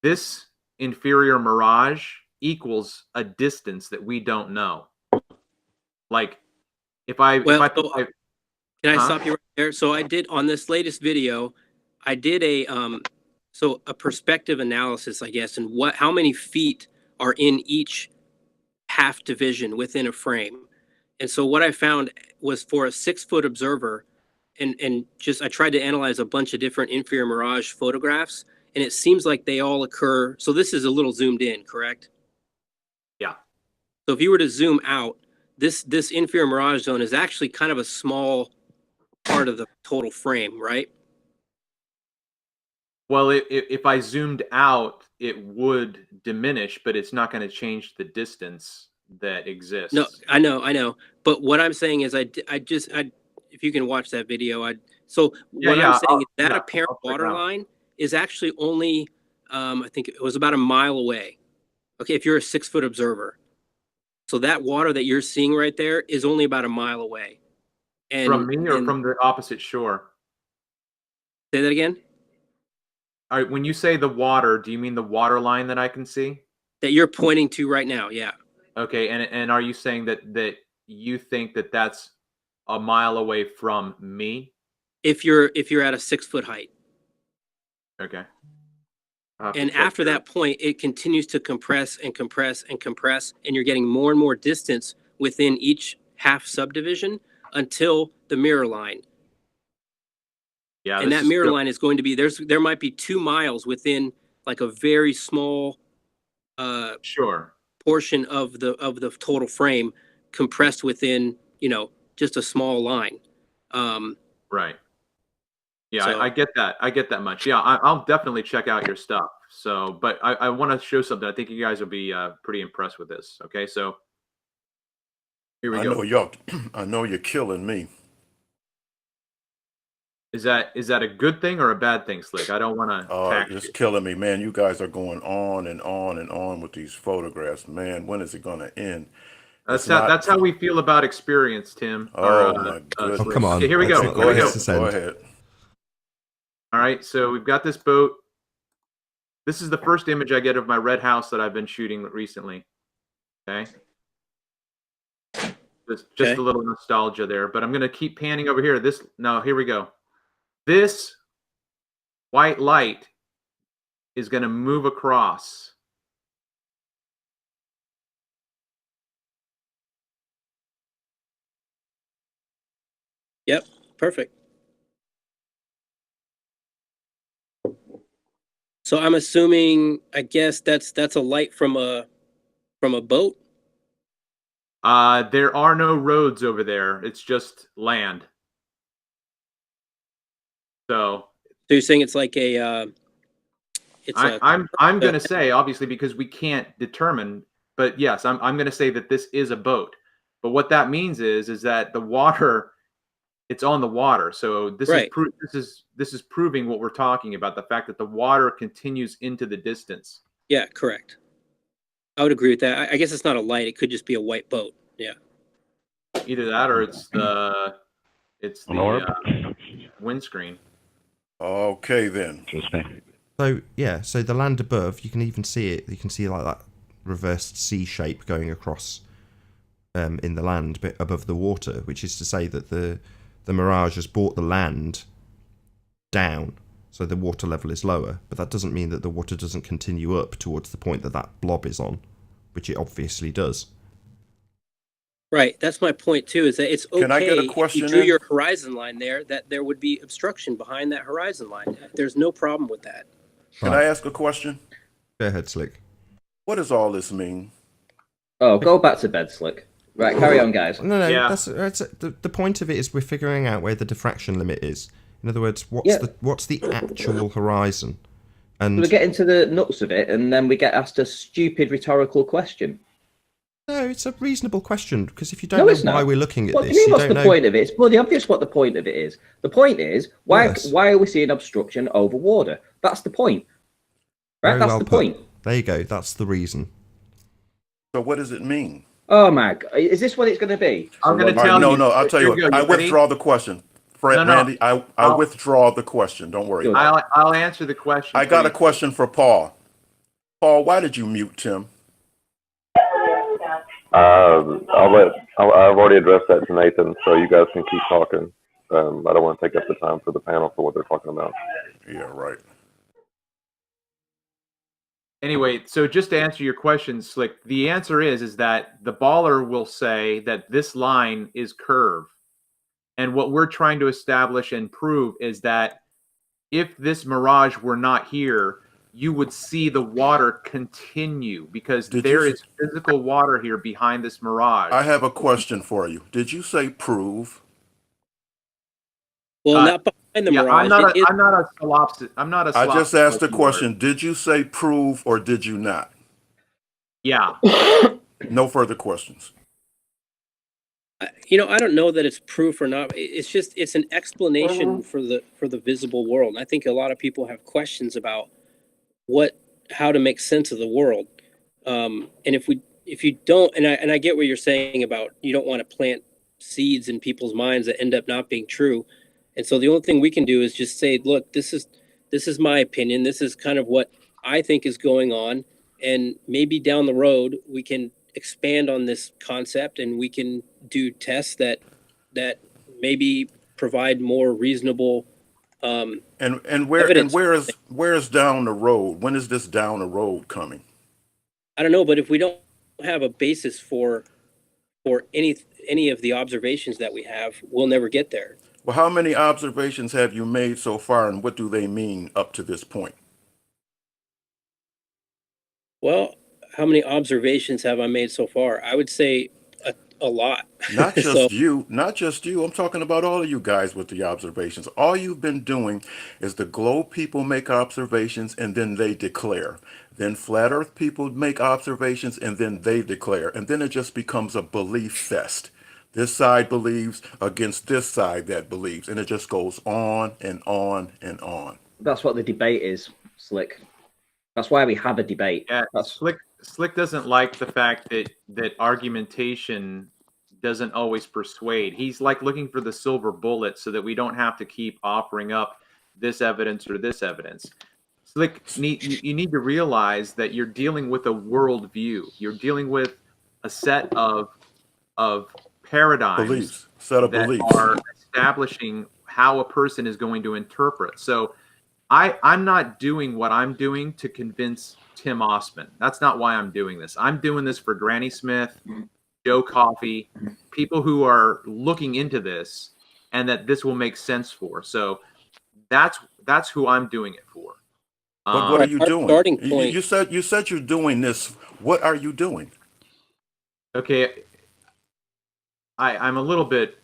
this inferior mirage equals a distance that we don't know. Like, can I stop you right there? So I did, on this latest video, I did a perspective analysis, I guess, and how many feet are in each half division within a frame. And so what I found was, for a 6-foot observer, and I tried to analyze a bunch of different inferior mirage photographs, and it seems like they all occur. So this is a little zoomed in, correct? Yeah. So if you were to zoom out, this inferior mirage zone is actually kind of a small part of the total frame, right? Well, if I zoomed out, it would diminish, but it's not going to change the distance that exists. No, I know. But what I'm saying is, if you can watch that video, I'm saying is that apparent water line is actually only, I think it was about a mile away. Okay, if you're a 6-foot observer. So that water that you're seeing right there is only about a mile away. And from me, or from the opposite shore? Say that again? All right, when you say the water, do you mean the water line that I can see? That you're pointing to right now, yeah. Okay, and are you saying that you think that that's a mile away from me? If you're at a 6-foot height. Okay. And after that point, it continues to compress and compress and compress, and you're getting more and more distance within each half subdivision until the mirror line. Yeah, and that mirror line is going to be, there might be 2 miles within like a very small Sure. portion of the total frame compressed within, just a small line. Right. Yeah, So- I get that. I get that much. Yeah, I'll definitely check out your stuff. So, but I want to show something. I think you guys will be pretty impressed with this. Okay, so here we go. I know you're killing me. Is that a good thing or a bad thing, Slick? I don't want to. It's killing me, man. You guys are going on and on and on with these photographs, man. When is it going to end? That's how we feel about experience, Tim. Oh, my goodness. Oh, come on. Okay, here we go. Let's- Here we go. let's- Go ahead. All right, so we've got this boat. This is the first image I get of my red house that I've been shooting recently. Okay. Just Okay. a little nostalgia there, but I'm going to keep panning over here. Here we go. This white light is going to move across. Yep, perfect. So I'm assuming, I guess that's a light from a boat. There are no roads over there. It's just land. So So you're saying it's like I'm going to say, obviously, because we can't determine, but yes, I'm going to say that this is a boat. But what that means is that the water, it's on the water. So this Right. this is proving what we're talking about, the fact that the water continues into the distance. Yeah, correct. I would agree with that. I guess it's not a light. It could just be a white boat. Yeah. Either that or it's the An orb? windscreen. Okay, then. Interesting. So yeah, so the land above, you can even see it. You can see like that reversed C shape going across in the land bit above the water, which is to say that the Mirage has brought the land down, so the water level is lower. But that doesn't mean that the water doesn't continue up towards the point that that blob is on, which it obviously does. Right. That's my point too. Is that it's okay Can I get a if question you drew in? your horizon line there, that there would be obstruction behind that horizon line. There's no problem with that. Can I ask a question? Go ahead, Slick. What does all this mean? Oh, go back to bed, Slick. Right, carry on, guys. No, Yeah. that's the point of it is we're figuring out where the diffraction limit is. In other words, Yeah. what's the actual horizon? And We get into the nuts of it, and then we get asked a stupid rhetorical question. no, it's a reasonable question, because if you No, don't it's know why not. we're looking at What do this, you mean? you What's don't the know. point of it? It's bloody obvious what the point of it is. The point is Yes. why are we seeing obstruction over water? That's the point, right? Very That's well the put. point. There you go. That's the reason. So what does it mean? Oh my God, is this what it's going to be? I'm going to All right, tell no, you. no, I'll tell you Here we what. go. I You ready? withdraw the question. No, no. Randy, I I'll- withdraw the question. Don't worry. Good. I'll answer the question. I for got you. a question for Paul. Paul, why did you mute Tim? I've already addressed that to Nathan, so you guys can keep talking. I don't want to take up the time for the panel for what they're talking about. Yeah, right. Anyway, so just to answer your question, Slick, the answer is that the baller will say that this line is curved. And what we're trying to establish and prove is that if this Mirage were not here, you would see the water continue because Did there you- is physical water here behind this Mirage. I have a question for you. Did you say prove? Well, Uh, not behind the yeah, Mirage. I'm not It is- a solopsis. I'm not a I just solopsis asked a looking question. word. Did you say prove or did you not? Yeah. No further questions. I don't know that it's proof or not. It's just it's an explanation for the visible world. And I think a lot of people have questions about how to make sense of the world. And if you don't, and I get what you're saying about you don't want to plant seeds in people's minds that end up not being true. And so the only thing we can do is just say, look, this is my opinion. This is kind of what I think is going on. And maybe down the road we can expand on this concept and we can do tests that maybe provide more reasonable And Evidence. where is down the road? When is this down the road coming? I don't know, but if we don't have a basis for any of the observations that we have, we'll never get there. Well, how many observations have you made so far, and what do they mean up to this point? Well, how many observations have I made so far? I would say a lot. Not just So you, not just you. I'm talking about all of you guys with the observations. All you've been doing is the globe people make observations and then they declare. Then flat earth people make observations and then they declare. And then it just becomes a belief fest. This side believes against this side that believes. And it just goes on and on and on. That's what the debate is, Slick. That's why we have a debate. Yeah, That's Slick doesn't like the fact that argumentation doesn't always persuade. He's like looking for the silver bullet so that we don't have to keep offering up this evidence or this evidence. Slick, you need to realize that you're dealing with a worldview. You're dealing with a set of paradigms Beliefs, set of that beliefs. are establishing how a person is going to interpret. So I'm not doing what I'm doing to convince Tim Osman. That's not why I'm doing this. I'm doing this for Granny Smith, Joe Coffey, people who are looking into this and that this will make sense for. So that's who I'm doing it for. But what are you our doing? starting You- point- You said you're doing this. What are you doing? Okay. I'm a little bit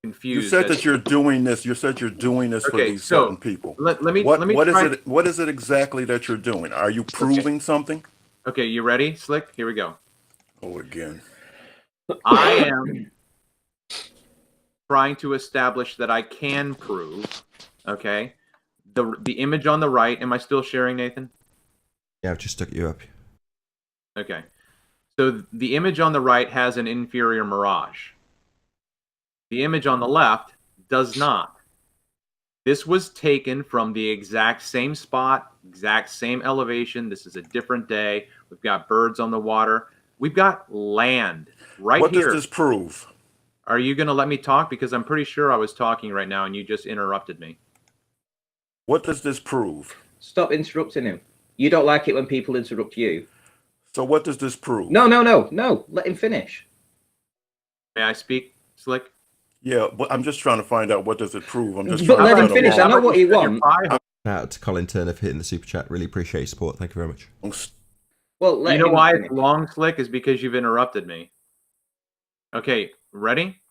confused. You said as- that you're doing this. You said you're doing this for Okay, these so certain people. let me What is try- it? What is it exactly that you're doing? Are you proving something? Okay, you ready, Slick? Here we go. Oh, again. I am trying to establish that I can prove, okay, the image on the right. Am I still sharing, Nathan? Yeah, I've just stuck you up. Okay. So the image on the right has an inferior mirage. The image on the left does not. This was taken from the exact same spot, exact same elevation. This is a different day. We've got birds on the water. We've got land right What here. does this prove? Are you going to let me talk? Because I'm pretty sure I was talking right now and you just interrupted me. What does this prove? Stop interrupting him. You don't like it when people interrupt you. So what does this prove? No. Let him finish. May I speak, Slick? Yeah, but I'm just trying to find out what does it prove. I'm just But trying let to him find finish. I out know what he wants. Out to Colin Turner for hitting the super chat. Really appreciate your support. Thank you very much. Well, let You know him why finish. it's long, Slick? Is because you've interrupted me. Okay, ready?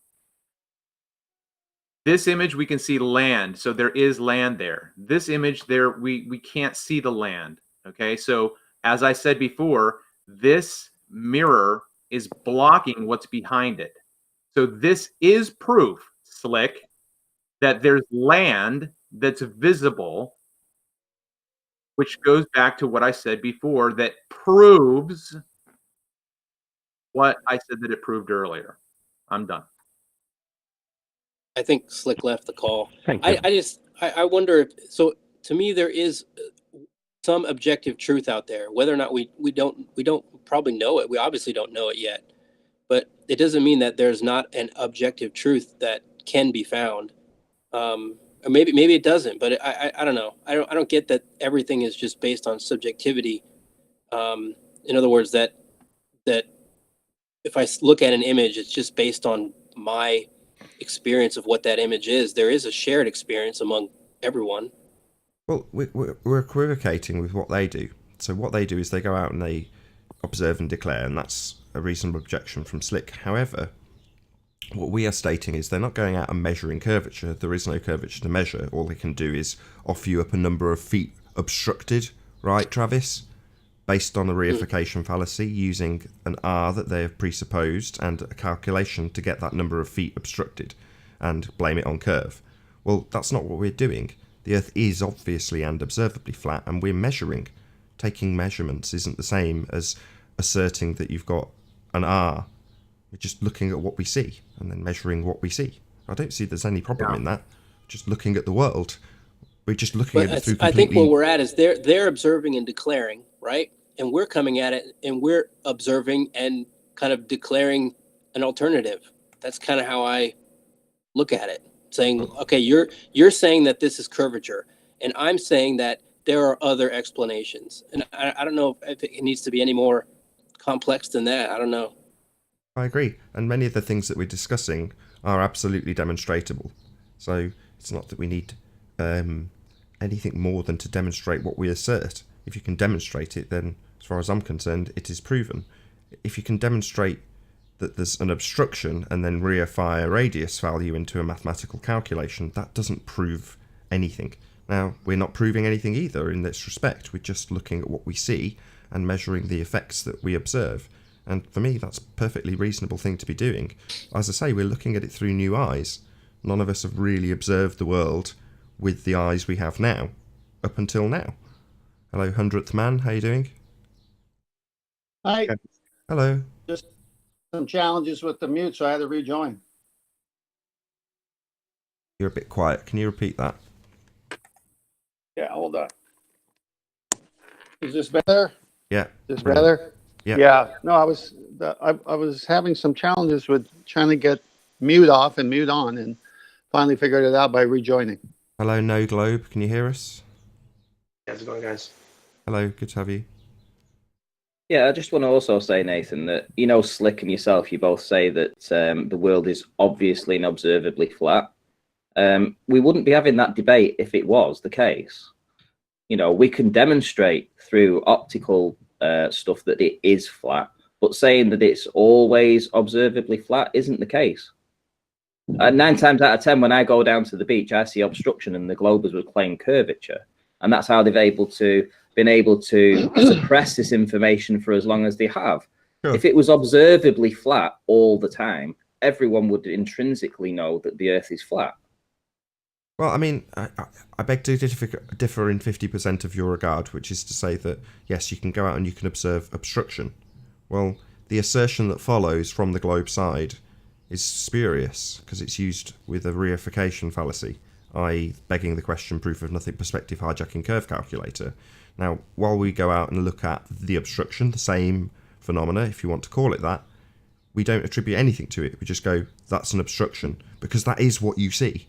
This image, we can see land. So there is land there. This image there, we can't see the land. Okay, so as I said before, this mirror is blocking what's behind it. So this is proof, Slick, that there's land that's visible, which goes back to what I said before, that proves what I said that it proved earlier. I'm done. I think Slick left the call. Thank you. I wonder if, so to me, there is some objective truth out there, whether or not we don't probably know it. We obviously don't know it yet, but it doesn't mean that there's not an objective truth that can be found. Or maybe it doesn't, but I don't know. I don't get that everything is just based on subjectivity. In other words, that if I look at an image, it's just based on my experience of what that image is. There is a shared experience among everyone. Well, we're equivocating with what they do. So what they do is they go out and they observe and declare, and that's a reasonable objection from Slick. However, what we are stating is they're not going out and measuring curvature. There is no curvature to measure. All they can do is offer you up a number of feet obstructed, right, Travis? Based on a reification fallacy, using an R that they have presupposed and a calculation to get that number of feet obstructed and blame it on curve. Well, that's not what we're doing. The Earth is obviously and observably flat, and we're measuring. Taking measurements isn't the same as asserting that you've got an R. We're just looking at what we see and then measuring what we see. I don't see there's any problem in that. Just looking at the world. We're just looking at it through I think completely... what we're at is they're observing and declaring, right? And we're coming at it and we're observing and kind of declaring an alternative. That's kind of how I look at it. Saying, okay, you're saying that this is curvature, and I'm saying that there are other explanations. And I don't know if it needs to be any more complex than that. I don't know. I agree. And many of the things that we're discussing are absolutely demonstrable. So it's not that we need anything more than to demonstrate what we assert. If you can demonstrate it, then as far as I'm concerned, it is proven. If you can demonstrate that there's an obstruction and then reify a radius value into a mathematical calculation, that doesn't prove anything. Now, we're not proving anything either in this respect. We're just looking at what we see and measuring the effects that we observe. And for me, that's a perfectly reasonable thing to be doing. As I say, we're looking at it through new eyes. None of us have really observed the world with the eyes we have now, up until now. Hello, 100th man, how you doing? Hi. Hello. Just some challenges with the mute, so I had to rejoin. You're a bit quiet. Can you repeat that? Yeah, hold on. Is this better? Yeah. Is this brilliant. better? Yeah. Yeah. No, I was having some challenges with trying to get mute off and mute on, and finally figured it out by rejoining. Hello, No Globe. Can you hear us? How's it going, guys? Hello, good to have you. Yeah, I just want to also say, Nathan, that, you know, Slick and yourself, you both say that the world is obviously and observably flat. We wouldn't be having that debate if it was the case. You know, we can demonstrate through optical stuff that it is flat, but saying that it's always observably flat isn't the case. 9 times out of 10, when I go down to the beach, I see obstruction and the globers will claim curvature. And that's how they've been able to suppress this information for as long as they have. Sure. If it was observably flat all the time, everyone would intrinsically know that the Earth is flat. Well, I mean, I beg to differ in 50% of your regard, which is to say that, yes, you can go out and you can observe obstruction. Well, the assertion that follows from the globe side is spurious, because it's used with a reification fallacy, i.e. begging the question proof of nothing perspective hijacking curve calculator. Now, while we go out and look at the obstruction, the same phenomena, if you want to call it that, we don't attribute anything to it. We just go, that's an obstruction, because that is what you see.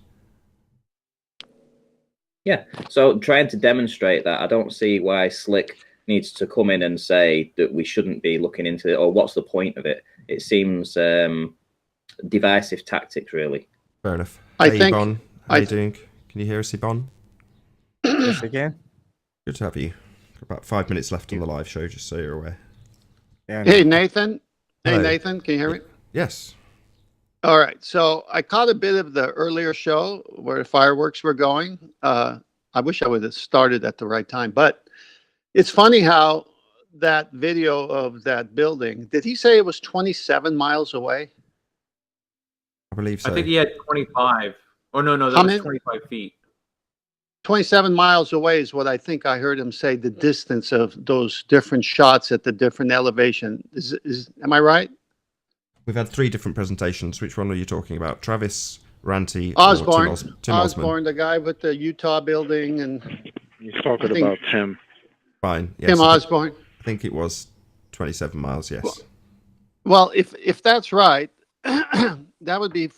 Yeah, so trying to demonstrate that, I don't see why Slick needs to come in and say that we shouldn't be looking into it, or what's the point of it. It seems divisive tactics, really. Fair enough. I Hey, think- Yvonne, how you doing? Can you hear us, Yvonne? Yes, I can. Good to have you. Got about 5 minutes left on the live show, just so you're aware. Yeah, Hey, Nathan. Hey, Hello. Nathan, can you hear me? Yes. All right. So I caught a bit of the earlier show where the fireworks were going. I wish I would have started at the right time, but it's funny how that video of that building, did he say it was 27 miles away? I believe so. I think he had 25. Oh, no, How that was many? 25 feet. 27 miles away is what I think I heard him say, the distance of those different shots at the different elevation. Am I right? We've had 3 different presentations. Which one are you talking about? Travis, Ranty, Osborne. or Tim Osman? Osborne, the guy with the Utah building, and He's talking I think- about Tim. Fine. Yes, Tim I think- Osborne. I think it was 27 miles, yes. Well, if that's right, that would be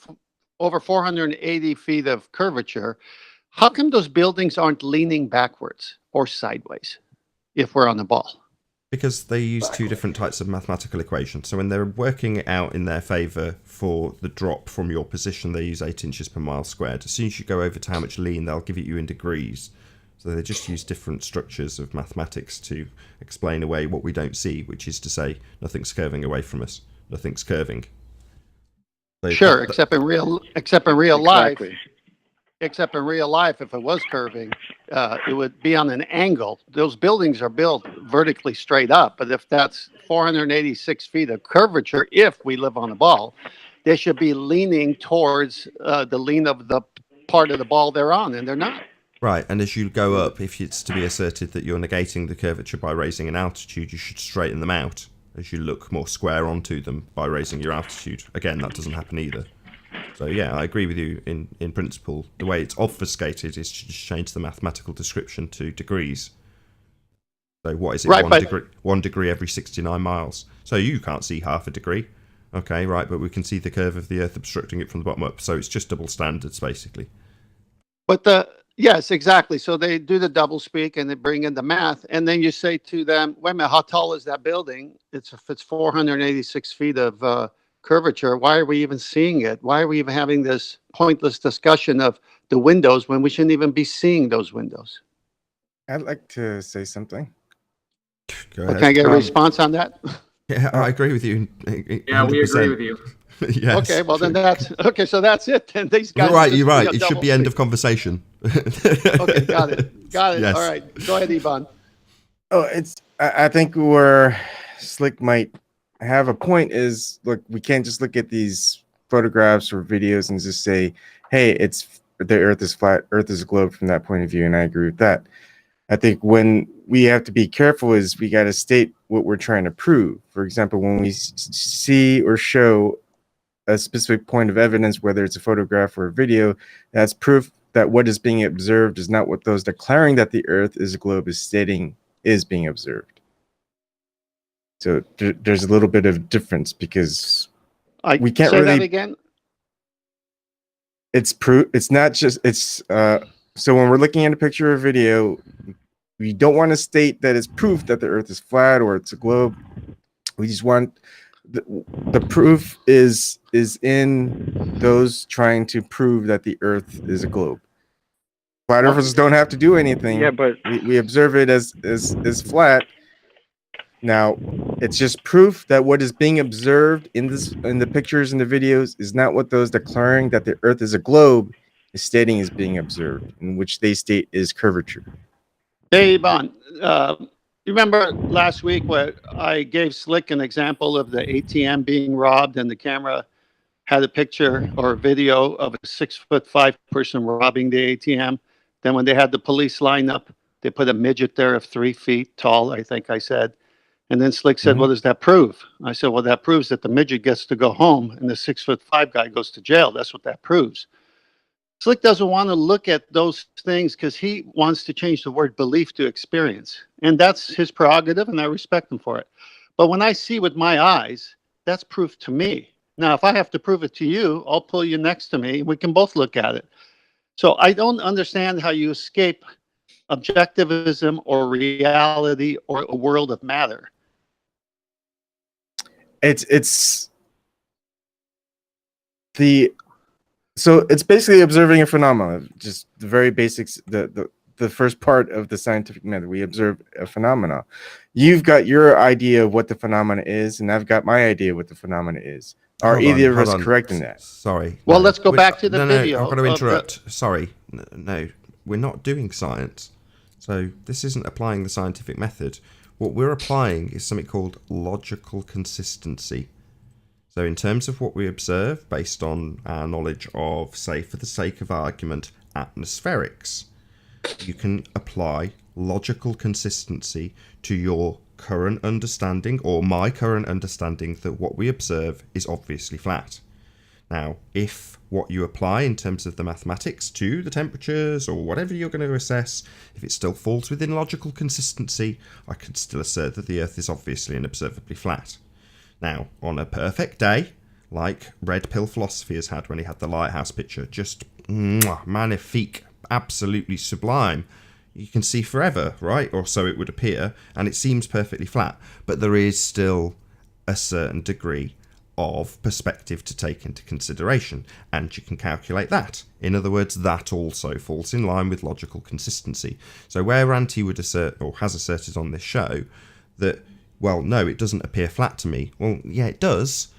over 480 feet of curvature. How come those buildings aren't leaning backwards or sideways if we're on the ball? Because they use 2 different types of mathematical equations. So when they're working it out in their favour for the drop from your position, they use 8 inches per mile squared. As soon as you go over to how much lean, they'll give it you in degrees. So they just use different structures of mathematics to explain away what we don't see, which is to say nothing's curving away from us. Nothing's curving. So Sure, that- except in real life. Except in real life, if it was curving, it would be on an angle. Those buildings are built vertically straight up, but if that's 486 feet of curvature, if we live on a ball, they should be leaning towards the lean of the part of the ball they're on, and they're not. Right, and as you go up, if it's to be asserted that you're negating the curvature by raising an altitude, you should straighten them out as you look more square onto them by raising your altitude. Again, that doesn't happen either. So yeah, I agree with you in principle. The way it's obfuscated is to just change the mathematical description to degrees. So what is it? Right, 1 degree every 69 miles. So you can't see half a degree. Okay, right, but we can see the curve of the Earth obstructing it from the bottom up. So it's just double standards, basically. But yes, exactly. So they do the double speak and they bring in the math, and then you say to them, "Wait a minute, how tall is that building? If it's 486 feet of curvature, why are we even seeing it? Why are we even having this pointless discussion of the windows when we shouldn't even be seeing those windows?" I'd like to say something. Go Can ahead. I get a response on that? Yeah, I agree with you. Yeah, we agree 100%. with you. Yes. Okay, well then that's okay. So that's it. Then these guys. You're right. just You're right. a It should double be end of speak. conversation. Okay, got it. Got it. Yes. All right, go ahead, Ivan. Oh, I think where Slick might have a point is, look, we can't just look at these photographs or videos and just say, hey, it's the Earth is flat, Earth is a globe from that point of view, and I agree with that. I think when we have to be careful is we got to state what we're trying to prove. For example, when we see or show a specific point of evidence, whether it's a photograph or a video, that's proof that what is being observed is not what those declaring that the Earth is a globe is stating is being observed. So there's a little bit of difference because we can't say really. that again. It's proof. It's not just. It's so when we're looking at a picture or video, we don't want to state that it's proof that the Earth is flat or it's a globe. We just want the proof is in those trying to prove that the Earth is a globe. Flat earthers don't have to do anything. Yeah, but we observe it as flat. Now, it's just proof that what is being observed in the pictures and the videos is not what those declaring that the Earth is a globe is stating is being observed, in which they state is curvature. Hey, Ivan. You remember last week where I gave Slick an example of the ATM being robbed, and the camera had a picture or a video of a 6'5" person robbing the ATM. Then when they had the police line up, they put a midget there of 3 feet tall, I think I said. And then Slick said, "What does that prove?" I said, "Well, that proves that the midget gets to go home and the 6'5" guy goes to jail. That's what that proves." Slick doesn't want to look at those things because he wants to change the word belief to experience. And that's his prerogative, and I respect him for it. But when I see with my eyes, that's proof to me. Now, if I have to prove it to you, I'll pull you next to me and we can both look at it. So I don't understand how you escape objectivism or reality or a world of matter. So it's basically observing a phenomenon, just the very basics, the first part of the scientific method. We observe a phenomena. You've got your idea of what the phenomena is, and I've got my idea of what the phenomena is. Are either of us correct in that? Sorry. Well, let's go back to the video. video. I'm going to interrupt. Sorry. No, we're not doing science. So this isn't applying the scientific method. What we're applying is something called logical consistency. So in terms of what we observe, based on our knowledge of, say, for the sake of argument, atmospherics, you can apply logical consistency to your current understanding or my current understanding that what we observe is obviously flat. Now, if what you apply in terms of the mathematics to the temperatures or whatever you're going to assess, if it still falls within logical consistency, I could still assert that the Earth is obviously and observably flat. Now, on a perfect day, like Red Pill Philosophy has had when he had the lighthouse picture, just magnifique, absolutely sublime. You can see forever, right? Or so it would appear, and it seems perfectly flat. But there is still a certain degree of perspective to take into consideration, and you can calculate that. In other words, that also falls in line with logical consistency. So where Ranty would assert, or has asserted on this show, that, well, no, it doesn't appear flat to me. Well, yeah, it does.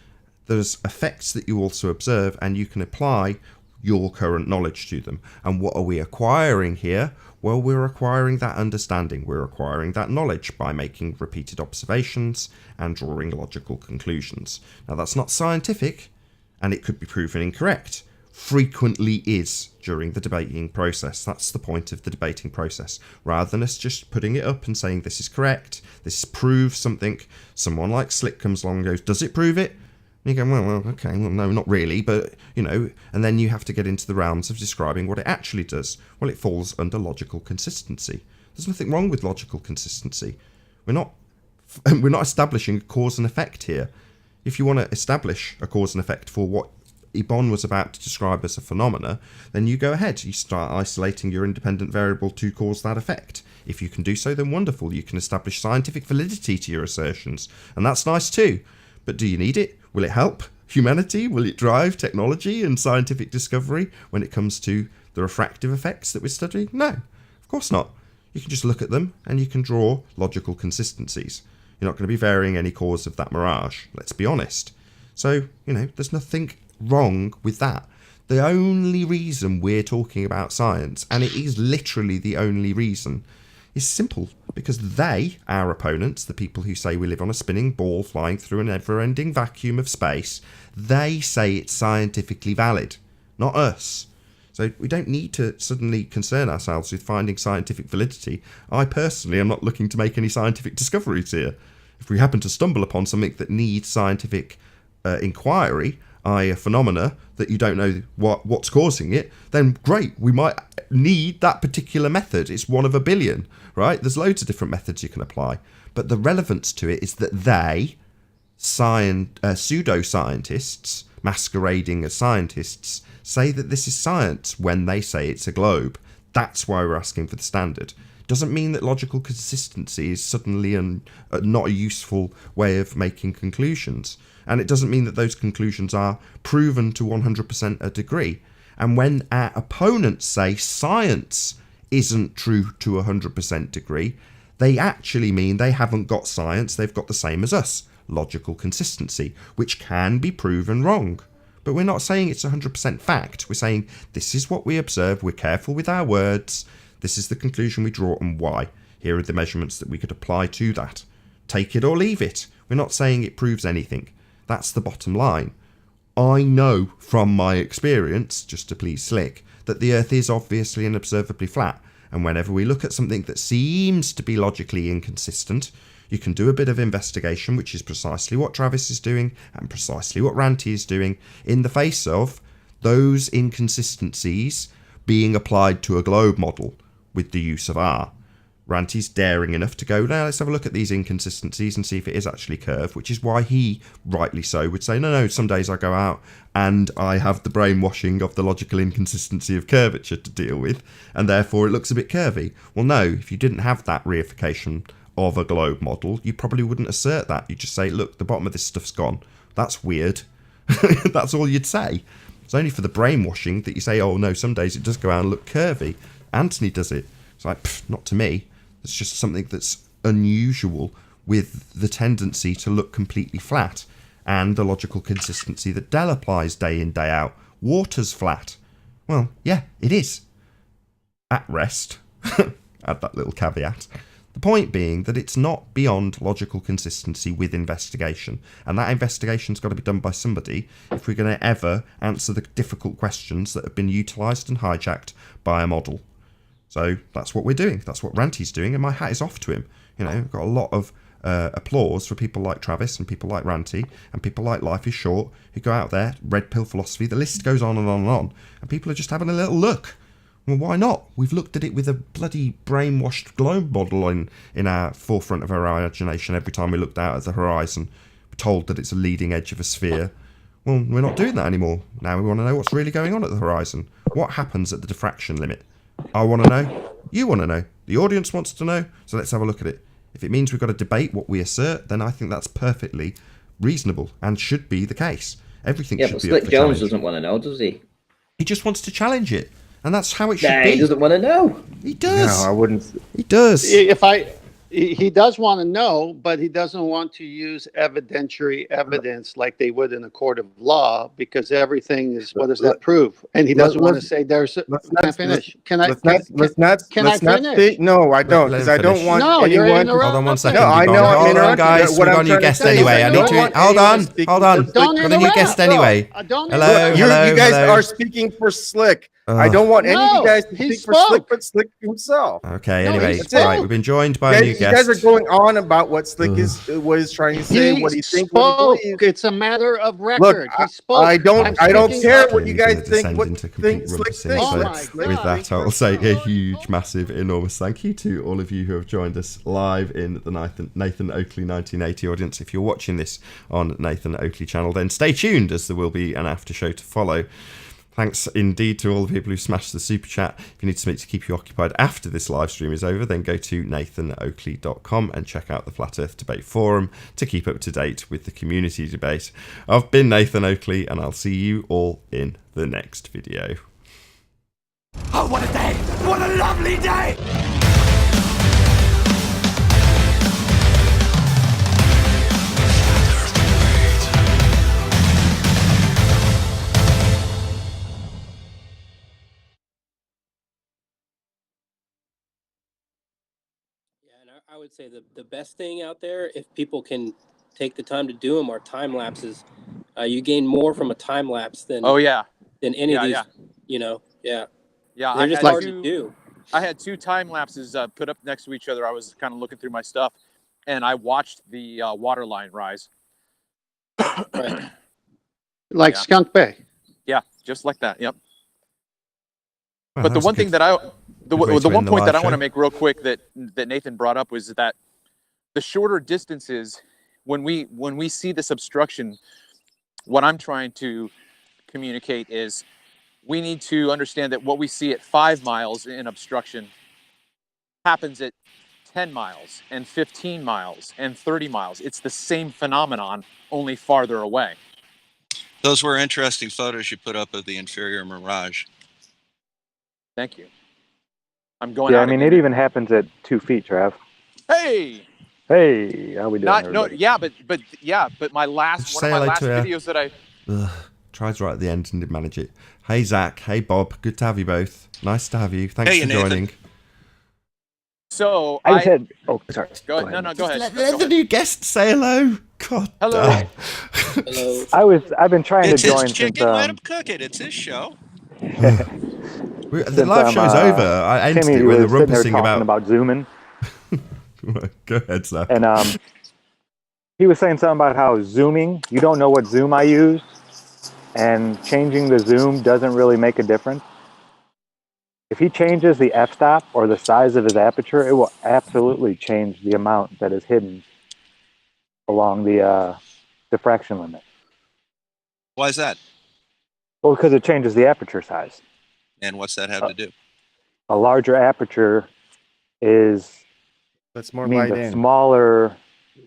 There's effects that you also observe, and you can apply your current knowledge to them. And what are we acquiring here? Well, we're acquiring that understanding. We're acquiring that knowledge by making repeated observations and drawing logical conclusions. Now, that's not scientific, and it could be proven incorrect. Frequently is during the debating process. That's the point of the debating process. Rather than us just putting it up and saying this is correct, this proves something, someone like Slick comes along and goes, does it prove it? And you go, well, okay, well, no, not really, but, you know, and then you have to get into the realms of describing what it actually does. Well, it falls under logical consistency. There's nothing wrong with logical consistency. We're not establishing a cause and effect here. If you want to establish a cause and effect for what Iban was about to describe as a phenomena, then you go ahead. You start isolating your independent variable to cause that effect. If you can do so, then wonderful. You can establish scientific validity to your assertions, and that's nice too. But do you need it? Will it help humanity? Will it drive technology and scientific discovery when it comes to the refractive effects that we're studying? No, of course not. You can just look at them and you can draw logical consistencies. You're not going to be varying any cause of that mirage, let's be honest. So, there's nothing wrong with that. The only reason we're talking about science, and it is literally the only reason, is simple. Because they, our opponents, the people who say we live on a spinning ball flying through an ever-ending vacuum of space, they say it's scientifically valid, not us. So we don't need to suddenly concern ourselves with finding scientific validity. I personally am not looking to make any scientific discoveries here. If we happen to stumble upon something that needs scientific inquiry, i.e. a phenomena that you don't know what's causing it, then great, we might need that particular method. It's one of a billion, right? There's loads of different methods you can apply. But the relevance to it is that they, pseudo-scientists, masquerading as scientists, say that this is science when they say it's a globe. That's why we're asking for the standard. Doesn't mean that logical consistency is suddenly not a useful way of making conclusions. And it doesn't mean that those conclusions are proven to 100% a degree. And when our opponents say science isn't true to 100% degree, they actually mean they haven't got science, they've got the same as us, logical consistency, which can be proven wrong. But we're not saying it's 100% fact. We're saying this is what we observe, we're careful with our words, this is the conclusion we draw and why. Here are the measurements that we could apply to that. Take it or leave it. We're not saying it proves anything. That's the bottom line. I know from my experience, just to please Slick, that the Earth is obviously and observably flat. And whenever we look at something that seems to be logically inconsistent, you can do a bit of investigation, which is precisely what Travis is doing and precisely what Ranty is doing, in the face of those inconsistencies being applied to a globe model with the use of R. Ranty's daring enough to go, now let's have a look at these inconsistencies and see if it is actually curved, which is why he, rightly so, would say, no, some days I go out and I have the brainwashing of the logical inconsistency of curvature to deal with, and therefore it looks a bit curvy. Well, no, if you didn't have that reification of a globe model, you probably wouldn't assert that. You'd just say, look, the bottom of this stuff's gone. That's weird. That's all you'd say. It's only for the brainwashing that you say, oh no, some days it does go out and look curvy. Anthony does it. It's like, not to me. It's just something that's unusual with the tendency to look completely flat and the logical consistency that Dell applies day in, day out. Water's flat. Well, yeah, it is. At rest. Add that little caveat. The point being that it's not beyond logical consistency with investigation. And that investigation's got to be done by somebody if we're going to ever answer the difficult questions that have been utilised and hijacked by a model. So that's what we're doing. That's what Ranty's doing, and my hat is off to him. I've got a lot of applause for people like Travis and people like Ranty and people like Life is Short who go out there, red pill philosophy, the list goes on and on and on, and people are just having a little look. Well, why not? We've looked at it with a bloody brainwashed globe model in our forefront of our imagination every time we looked out at the horizon. We're told that it's a leading edge of a sphere. Well, we're not doing that anymore. Now we want to know what's really going on at the horizon. What happens at the diffraction limit? I want to know. You want to know. The audience wants to know. So let's have a look at it. If it means we've got to debate what we assert, then I think that's perfectly reasonable and should be the case. Everything should be up for Slick Jones challenge. doesn't want to know, does he? He just wants to challenge it. And that's how it should be. He doesn't want to know. He does. No, I wouldn't. He does. He does want to know, but he doesn't want to use evidentiary evidence like they would in a court of law, because everything is, what does that prove? And he doesn't want to say there's. Can I finish? Can I finish? No, I don't, because I don't want No, you're anyone. interrupting. Hold on one second. No, I know I'm Hold on, interrupting, guys. but what We've got I'm a new trying to guest say is anyway. I I don't need to. want Hold anyone on. speaking- Hold on. Don't Got a new guest interrupt. anyway. Don't Hello. interrupt. You guys hello. are speaking for Slick. I don't want any of No, you guys to he speak for Slick, spoke. but Slick himself. Okay, No, anyway. that's Right, it. we've been joined by a new You guys are guest. going on about what Slick was trying to say, what he thinks, what spoke. he believes. It's a matter of Look, record. He spoke. I don't I'm speaking care of- what you guys Gonna think. descend What into complete think Slick rumpusing. thinks. Oh So my with God. that, I'll say a huge, massive, enormous thank you to all of you who have joined us live in the Nathan Oakley 1980 audience. If you're watching this on Nathan Oakley channel, then stay tuned, as there will be an after show to follow. Thanks indeed to all the people who smashed the super chat. If you need something to keep you occupied after this live stream is over, then go to nathanoakley.com and check out the Flat Earth Debate Forum to keep up to date with the community debate. I've been Nathan Oakley, and I'll see you all in the next video. Oh, what a day! What a lovely day! I would say the best thing out there, if people can take the time to do them, are time lapses. You gain more from a time lapse than any of these. Yeah, They're I just had hard to do. I had 2 time lapses put up next to each other. I was kind of looking through my stuff, and I watched the water line rise. Right. Like Skunk Bay. Yeah, just like that. Yep. Well, But the that's a one thing good- that I good way to the one end the point that live I want to show. make real quick that Nathan brought up was that the shorter distances, when we see this obstruction, what I'm trying to communicate is we need to understand that what we see at 5 miles in obstruction happens at 10 miles and 15 miles and 30 miles. It's the same phenomenon, only farther away. Those were interesting photos you put up of the inferior mirage. Thank you. I'm going Yeah, out I mean, again. it even happens at 2 feet, Trav. Hey! Hey, how we doing, everybody? But my last Just one say of my hello last to her. videos that I Ugh, tried right at the end and didn't manage it. Hey, Zach. Hey, Bob. Good to have you both. Nice to have you. Thanks Hey, for Nathan. joining. so I just had. Oh, sorry. go ahead. No, go ahead. Let Go the ahead. new guest say hello. God. Hello. damn. Hello. I've been trying It's to join his chicken. since. Let him cook it. It's his show. The since, live show's over. I ended Timmy it with a was sitting there rumpusing talking about zooming, Go ahead, Zach. and he was saying something about how zooming. You don't know what zoom I use, and changing the zoom doesn't really make a difference. If he changes the f-stop or the size of his aperture, it will absolutely change the amount that is hidden along the diffraction limit. Why is that? Well, because it changes the aperture size. And what's that have to do? A larger aperture is Let's more means light a in. smaller,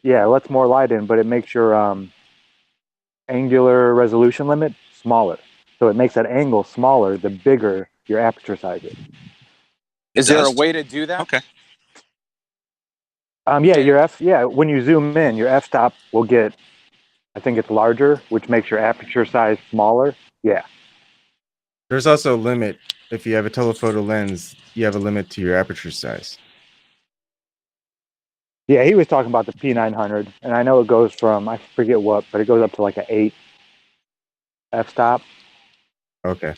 yeah, it lets more light in, but it makes your angular resolution limit smaller. So it makes that angle smaller the bigger your aperture size is. Is there a does? way to do that? Okay. Yeah, when you zoom in, your f-stop will get, I think it's larger, which makes your aperture size smaller. Yeah. There's also a limit. If you have a telephoto lens, you have a limit to your aperture size. Yeah, he was talking about the P900, and I know it goes from, I forget what, but it goes up to like an 8 f-stop. Okay.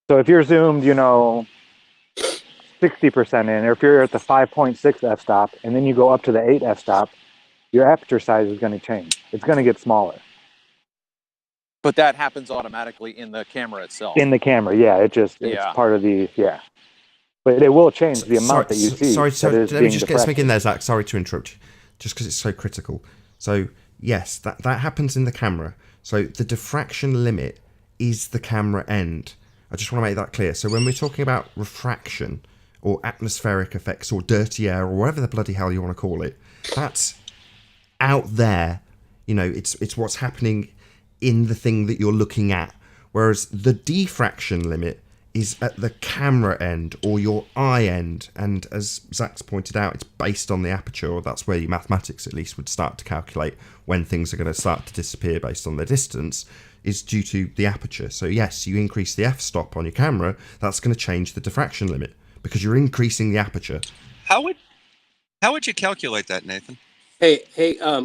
So if you're zoomed, 60% in, or if you're at the 5.6 f-stop, and then you go up to the 8 f-stop, your aperture size is going to change. It's going to get smaller. But that happens automatically in the camera itself. In the camera, yeah. It's part of the, yeah. But it will change the amount that you see. Sorry, that is let me being just get something in diffracted. there, Zach. Sorry to interrupt you, just because it's so critical. So, yes, that happens in the camera. So, the diffraction limit is the camera end. I just want to make that clear. So, when we're talking about refraction or atmospheric effects or dirty air or whatever the bloody hell you want to call it, that's out there. It's what's happening in the thing that you're looking at. Whereas the diffraction limit is at the camera end or your eye end, and as Zach's pointed out, it's based on the aperture, or that's where your mathematics at least would start to calculate when things are going to start to disappear based on their distance, is due to the aperture. So yes, you increase the f-stop on your camera, that's going to change the diffraction limit because you're increasing the aperture. How would you calculate that, Nathan? Hey,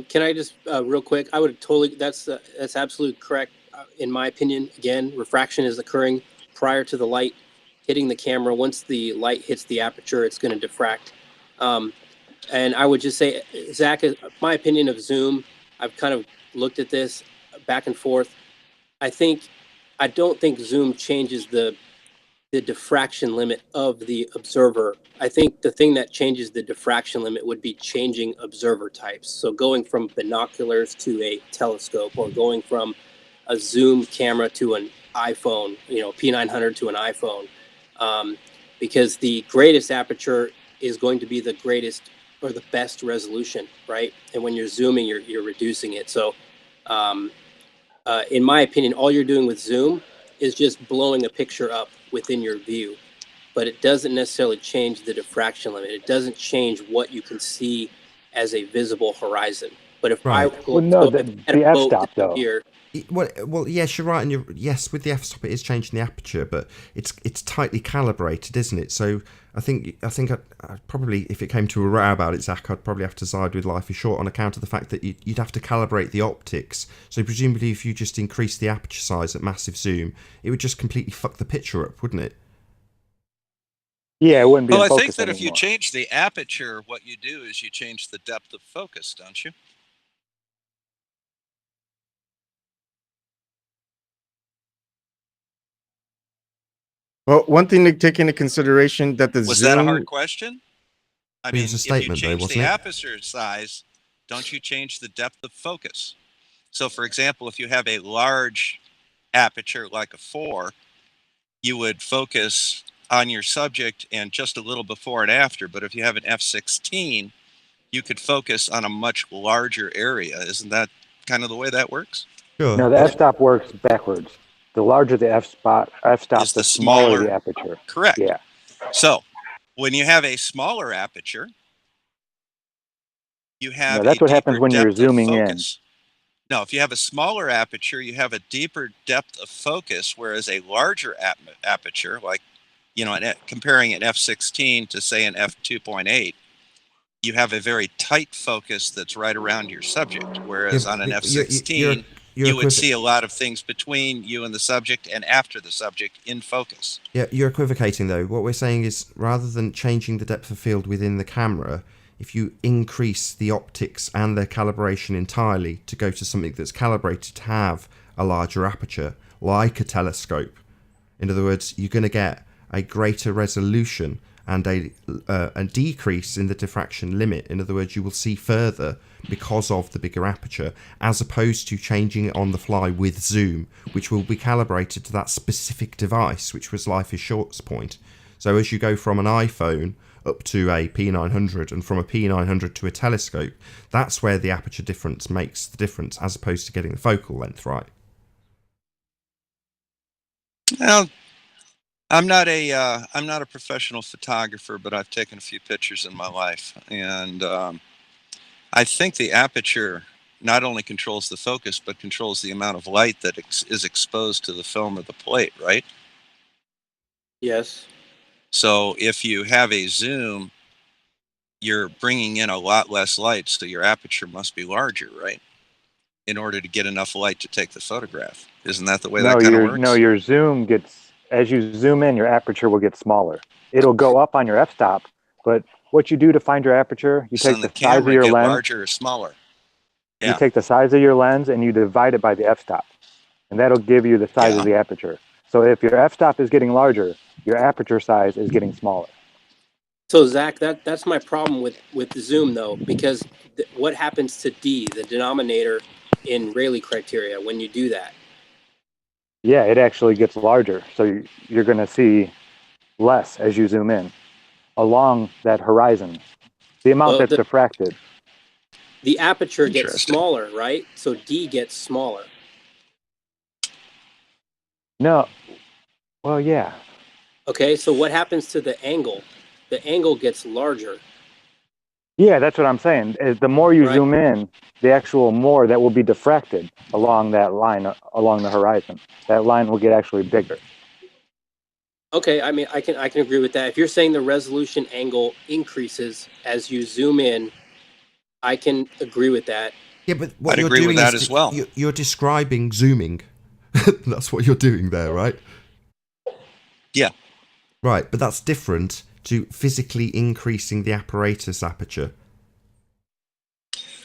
can I just real quick? I would totally. That's absolutely correct. In my opinion, again, refraction is occurring prior to the light hitting the camera. Once the light hits the aperture, it's going to diffract. And I would just say, Zach, my opinion of zoom. I've kind of looked at this back and forth. I don't think zoom changes the diffraction limit of the observer. I think the thing that changes the diffraction limit would be changing observer types. So going from binoculars to a telescope, or going from a zoom camera to an iPhone, P900 to an iPhone, because the greatest aperture is going to be the greatest or the best resolution, right? And when you're zooming, you're reducing it. So in my opinion, all you're doing with zoom is just blowing a picture up within your view, but it doesn't necessarily change the diffraction limit. It doesn't change what you can see as a visible horizon. But if Right. the f-stop though. Here, Well, yes, you're right, and yes, with the f-stop, it is changing the aperture, but it's tightly calibrated, isn't it? So I think I'd probably, if it came to a row about it, Zach, I'd probably have to side with Life is Short on account of the fact that you'd have to calibrate the optics. So presumably if you just increase the aperture size at massive zoom, it would just completely fuck the picture up, wouldn't it? Yeah, it wouldn't be Well, in I focus think that if you anymore. change the aperture, what you do is you change the depth of focus, don't you? Well, one thing to take into consideration that the Was zoom. that a hard question? I It mean, was a if statement, you though, change wasn't the it? aperture size, don't you change the depth of focus? So, for example, if you have a large aperture like a 4, you would focus on your subject and just a little before and after. But if you have an f/16, you could focus on a much larger area. Isn't that kind of the way that works? Sure. No, the f-stop works backwards. The larger the f-stop, Is the the smaller the smaller aperture. correct? Yeah. So, when you have a smaller aperture, you No, have a that's what happens deeper when you're depth of zooming in. focus. No, if you have a smaller aperture, you have a deeper depth of focus, whereas a larger aperture, like, comparing an f/16 to say an f/2.8, you have a very tight focus that's right around your subject, whereas Yeah, on an but f/16, you're you would see a lot of things between you and the subject and after the subject in focus. Yeah, you're equivocating though. What we're saying is, rather than changing the depth of field within the camera, if you increase the optics and their calibration entirely to go to something that's calibrated to have a larger aperture, like a telescope, in other words, you're going to get a greater resolution and a decrease in the diffraction limit. In other words, you will see further because of the bigger aperture, as opposed to changing it on the fly with zoom, which will be calibrated to that specific device, which was Life is Short's point. So as you go from an iPhone up to a P900 and from a P900 to a telescope, that's where the aperture difference makes the difference, as opposed to getting the focal length right. Well, I'm not a professional photographer, but I've taken a few pictures in my life, and I think the aperture not only controls the focus, but controls the amount of light that is exposed to the film or the plate, right? Yes. So if you have a zoom, you're bringing in a lot less light, so your aperture must be larger, right? In order to get enough light to take the photograph. Isn't that the way that kind of works? Your zoom gets, as you zoom in, your aperture will get smaller. It'll go up on your f-stop, but what you do to find your aperture, you take the size of your lens. Larger or smaller. Yeah. You take the size of your lens and you divide it by the f-stop, and that'll give you the size of the aperture. So if your f-stop is getting larger, your aperture size is getting smaller. So Zach, that's my problem with the zoom though, because what happens to D, the denominator in Rayleigh criteria, when you do that? Yeah, it actually gets larger. So you're going to see less as you zoom in along that horizon. The amount that's diffracted. The aperture gets smaller, right? So D gets smaller. No. Well, yeah. Okay, so what happens to the angle? The angle gets larger. Yeah, that's what I'm saying. The more you zoom in, the actual more that will be diffracted along that line, along the horizon. That line will get actually bigger. Okay, I mean, I can agree with that. If you're saying the resolution angle increases as you zoom in, I can agree with that. Yeah, but what I'd you're agree doing with that is as well. You're describing zooming. That's what you're doing there, right? Yeah. Right, but that's different to physically increasing the apparatus aperture.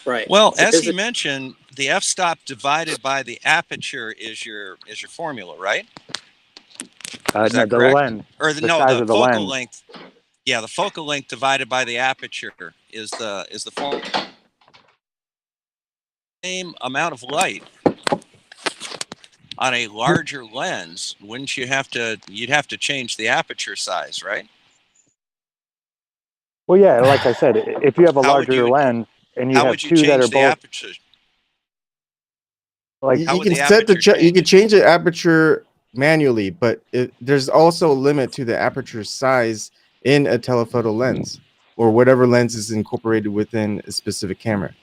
Right. Well, as he mentioned, the f-stop divided by the aperture is your formula, right? Is that the correct? lens. Or the no, size the of the focal lens. length. Yeah, the focal length divided by the aperture is the formula. Same amount of light on a larger lens, wouldn't you you'd have to change the aperture size, right? Well, yeah, like I said, if you have a larger lens and you how have would you two that are change the both aperture? You can set you can change the aperture manually, but there's also a limit to the aperture size in a telephoto lens or whatever lens is incorporated within a specific camera.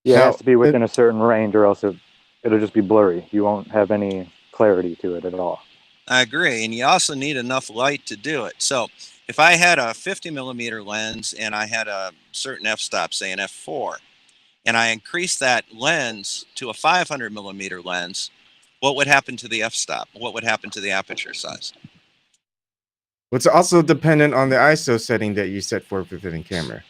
Yeah, Now, it has to be within a certain range, or else it'll just be blurry. You won't have any clarity to it at all. I agree, and you also need enough light to do it. So if I had a 50 millimeter lens and I had a certain f-stop, say an f4, and I increased that lens to a 500 millimeter lens, what would happen to the f-stop? What would happen to the aperture size? It's also dependent on the ISO setting that you set for within a camera.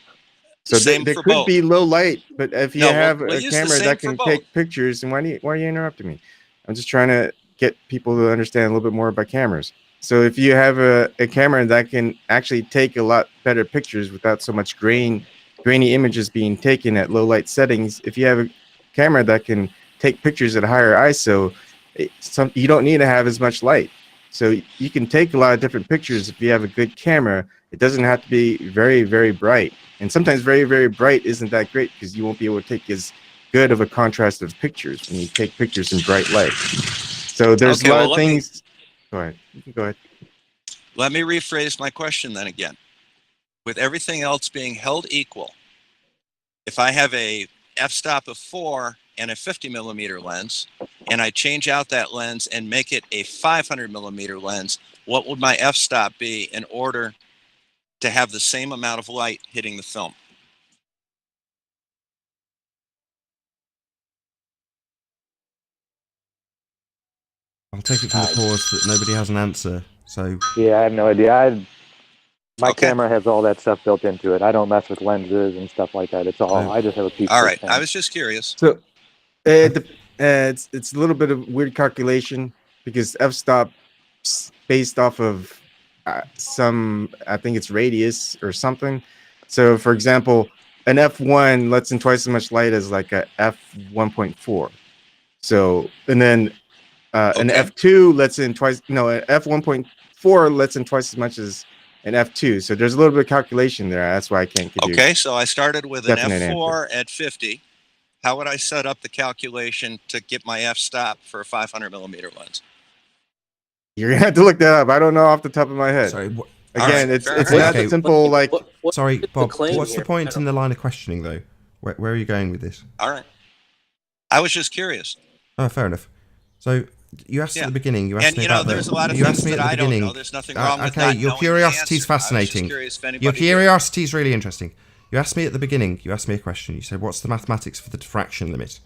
So Same there for could both. be low light, but if you No, have we'll a use the camera same that for can both. take pictures, and why are you interrupting me? I'm just trying to get people to understand a little bit more about cameras. So if you have a camera that can actually take a lot better pictures without so much grainy images being taken at low light settings, if you have a camera that can take pictures at a higher ISO, you don't need to have as much light. So you can take a lot of different pictures if you have a good camera. It doesn't have to be very, very bright. And sometimes very, very bright isn't that great because you won't be able to take as good of a contrast of pictures when you take pictures in bright light. So there's Okay, a lot well, of things. Go ahead. You can go ahead. Let me rephrase my question then again. With everything else being held equal, if I have a f-stop of 4 and a 50 millimeter lens, and I change out that lens and make it a 500 millimeter lens, what would my f-stop be in order to have the same amount of light hitting the film? I'll take it from the pause that nobody has an answer. So Yeah, I have no idea. My camera has all that stuff built into it. I don't mess with lenses and stuff like that. It's all. I just have a piece. All right, I was just curious. So it's a little bit of weird calculation because f-stop based off of some, I think it's radius or something. So for example, an f1 lets in twice as much light as like a f1.4. So and then an f2 lets in twice. No, an f1.4 lets in twice as much as an f2. So there's a little bit of calculation there. That's why I can't give you. Okay, so I started with an definite f4 answer. at 50. How would I set up the calculation to get my f-stop for a 500 millimeter lens? You're gonna have to look that up. I don't know off the top of my head. Sorry. Again, right, it's fair it's enough. not simple like. Sorry, Bob. claim What's here? the point in the line of questioning, though? Where are you going with this? All right. I was just curious. Oh, fair enough. So you asked at the beginning. You asked And, me you know, about there's a lot of you things asked me that at the I don't beginning. know. There's nothing wrong with okay, not your knowing the curiosity is answer. I was just fascinating. curious if Your anybody did. curiosity is really interesting. You asked me at the beginning. You asked me a question. You said, "What's the mathematics for the diffraction limit?"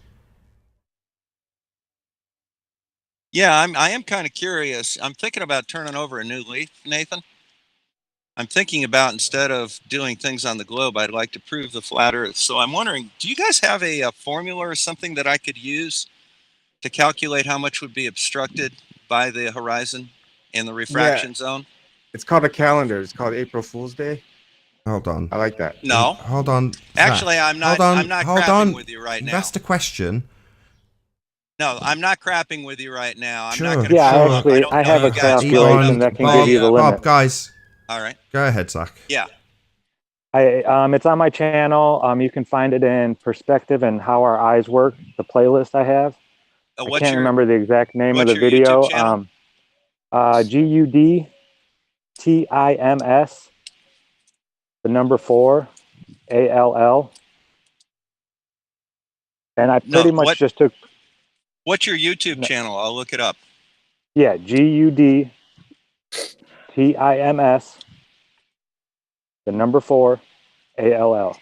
Yeah, I am kind of curious. I'm thinking about turning over a new leaf, Nathan. I'm thinking about, instead of doing things on the globe, I'd like to prove the flat Earth. So I'm wondering, do you guys have a formula or something that I could use to calculate how much would be obstructed by the horizon in the refraction zone? It's called a calendar. It's called April Fool's Day. Hold on. I like that. No. Hold on. Actually, Zach. I'm not. Hold on. I'm not Hold crapping on. with you right You've now. asked a question. No, I'm not crapping with you right now. I'm Sure. not going to Yeah, show up. actually, don't I know have you a guys well calculation enough that to can be, give you the limit. Bob, guys. All right. Go ahead, Zach. Yeah. It's on my channel. You can find it in Perspective and How Our Eyes Work, the playlist I have. I What's can't your remember the exact name of what's the your video. YouTube channel? GUDTIMS, the number 4, ALL. And I No, pretty much just took, What's your YouTube channel? I'll look it up. yeah, GUDTIMS, the number 4, ALL.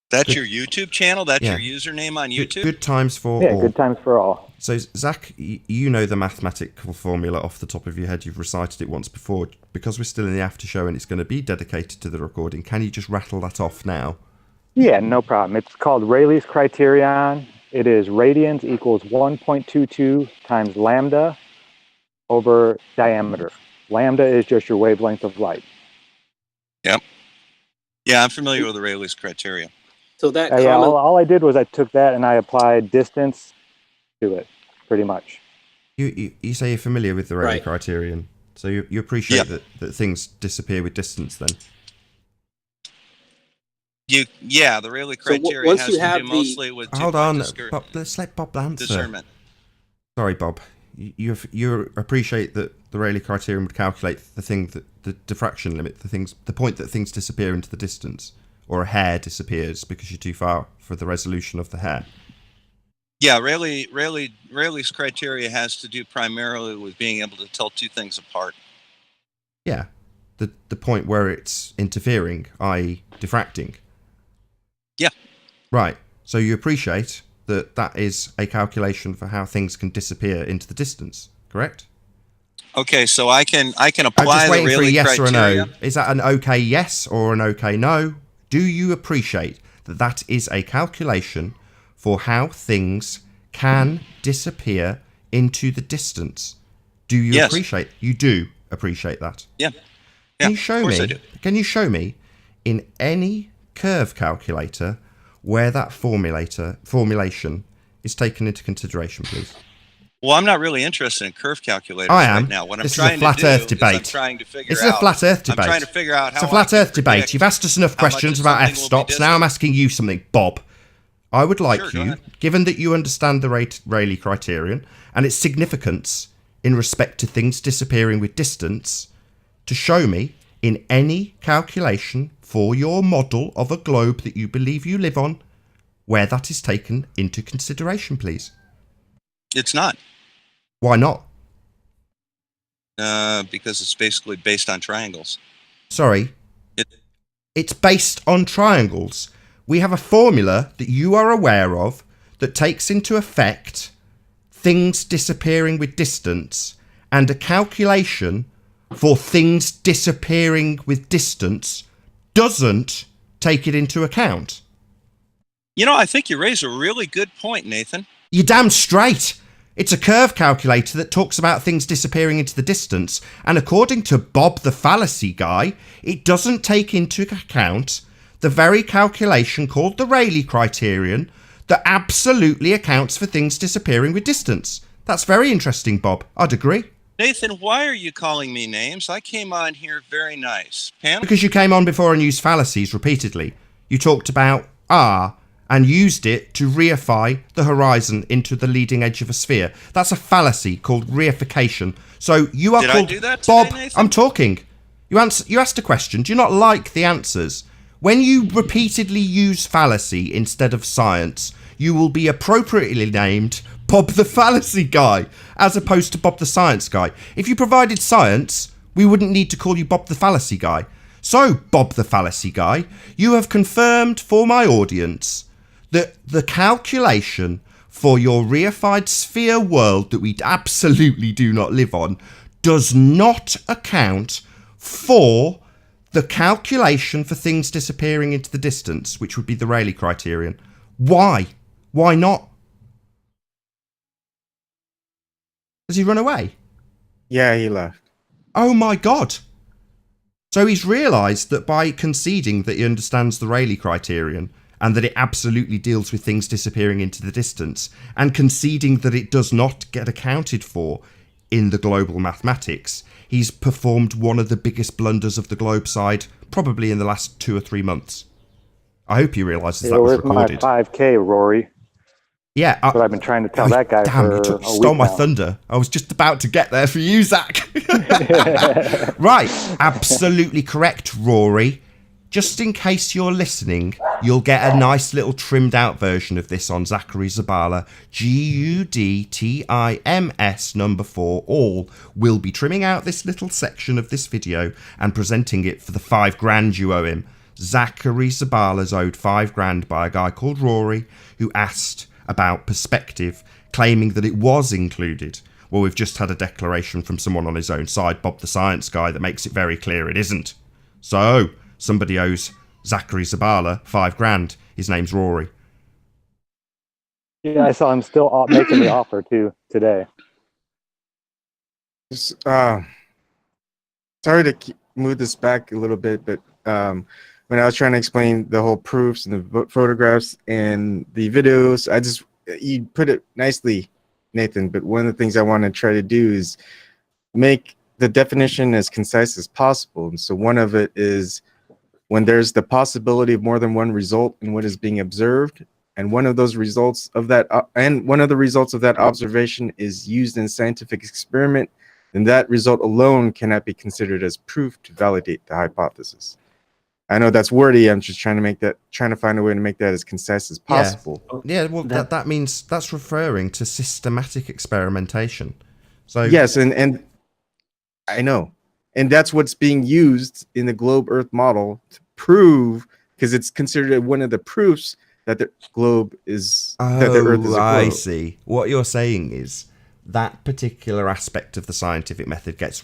That's your YouTube channel? That's Yeah. your username on YouTube? Good times for Yeah, all. good times for all. So, Zach, you know the mathematical formula off the top of your head. You've recited it once before. Because we're still in the after show and it's going to be dedicated to the recording, can you just rattle that off now? Yeah, no problem. It's called Rayleigh's criterion. It is radians equals 1.22 times lambda over diameter. Lambda is just your wavelength of light. Yep. Yeah, I'm familiar with the Rayleigh's criteria. So that Yeah, all I did was I took that and I applied distance to it, pretty much. You say you're familiar with the Rayleigh Right. criterion, so you appreciate that things disappear with distance then? Yeah, the Rayleigh criteria once has you to have do the- mostly with Hold two-point on, discern- Bob, let's let Bob answer. discernment. Sorry, Bob. You appreciate that the Rayleigh criterion would calculate the diffraction limit, the point that things disappear into the distance, or a hair disappears because you're too far for the resolution of the hair. Yeah, Rayleigh's criteria has to do primarily with being able to tell two things apart. Yeah, the point where it's interfering, i.e. diffracting. Yeah. Right. So you appreciate that that is a calculation for how things can disappear into the distance, correct? Okay, so I can I'm apply just the waiting for a Rayleigh yes criteria. or a no. Is that an okay yes or an okay no? Do you appreciate that that is a calculation for how things can disappear into the distance? Do you Yes. appreciate? You do appreciate that. Yeah. Can you show of course me? I do. Can you show me in any curve calculator where that formulation is taken into consideration, please? Well, I'm not really interested in curve calculators I am. right now. What This I'm is a trying flat to do Earth is debate. I'm trying to figure This is a out. flat Earth debate. I'm trying to figure out how It's a flat I can Earth debate. predict You've asked us enough how much questions of about something F will be stops. Now I'm asking you something, Bob. I would like Sure, go you, ahead. given that you understand the Rayleigh criterion and its significance in respect to things disappearing with distance, to show me in any calculation for your model of a globe that you believe you live on, where that is taken into consideration, please. It's not. Why not? Because it's basically based on triangles. Sorry. It, It's based on triangles. We have a formula that you are aware of that takes into effect things disappearing with distance and a calculation for things disappearing with distance doesn't take it into account. you know, I think you raise a really good point, Nathan. You're damn straight. It's a curve calculator that talks about things disappearing into the distance, and according to Bob the fallacy guy, it doesn't take into account the very calculation called the Rayleigh criterion that absolutely accounts for things disappearing with distance. That's very interesting, Bob. I'd agree. Nathan, why are you calling me names? I came on here very nice. Pam? Because you came on before and used fallacies repeatedly. You talked about R and used it to reify the horizon into the leading edge of a sphere. That's a fallacy called reification. So you are Did I called do that today, Bob. Nathan? I'm talking. You asked a question. Do you not like the answers? When you repeatedly use fallacy instead of science, you will be appropriately named Bob the fallacy guy, as opposed to Bob the science guy. If you provided science, we wouldn't need to call you Bob the fallacy guy. So, Bob the fallacy guy, you have confirmed for my audience that the calculation for your reified sphere world that we absolutely do not live on does not account for the calculation for things disappearing into the distance, which would be the Rayleigh criterion. Why? Why not? Has he run away? Yeah, he left. Oh my God. So he's realised that by conceding that he understands the Rayleigh criterion and that it absolutely deals with things disappearing into the distance, and conceding that it does not get accounted for in the global mathematics, he's performed one of the biggest blunders of the globe side probably in the last 2 or 3 months. I hope he realises that was Where's my recorded. 5K, Rory? Yeah, That's what I've been trying to tell that guy damn, for you a stole week my now. thunder. I was just about to get there for you, Zach. Right, absolutely correct, Rory. Just in case you're listening, you'll get a nice little trimmed out version of this on Zachary Zabala, GUDTIMS number 4. All will be trimming out this little section of this video and presenting it for the $5,000 you owe him. Zachary Zabala's owed $5,000 by a guy called Rory who asked about perspective, claiming that it was included. Well, we've just had a declaration from someone on his own side, Bob the science guy, that makes it very clear it isn't. So, somebody owes Zachary Zabala $5,000. His name's Rory. Yeah, I saw him still making the offer too today. Sorry to move this back a little bit, but when I was trying to explain the whole proofs and the photographs and the videos, you put it nicely, Nathan, but one of the things I want to try to do is make the definition as concise as possible. And so one of it is when there's the possibility of more than one result in what is being observed, and one of those results of that, one of the results of that observation is used in a scientific experiment, then that result alone cannot be considered as proof to validate the hypothesis. I know that's wordy. I'm just trying to find a way to make that as concise as possible. Yeah, well, that means that's referring to systematic experimentation. So yes, and I know, And that's what's being used in the globe Earth model to prove, because it's considered one of the proofs that the globe is, that the Earth is a globe. I see. What you're saying is that particular aspect of the scientific method gets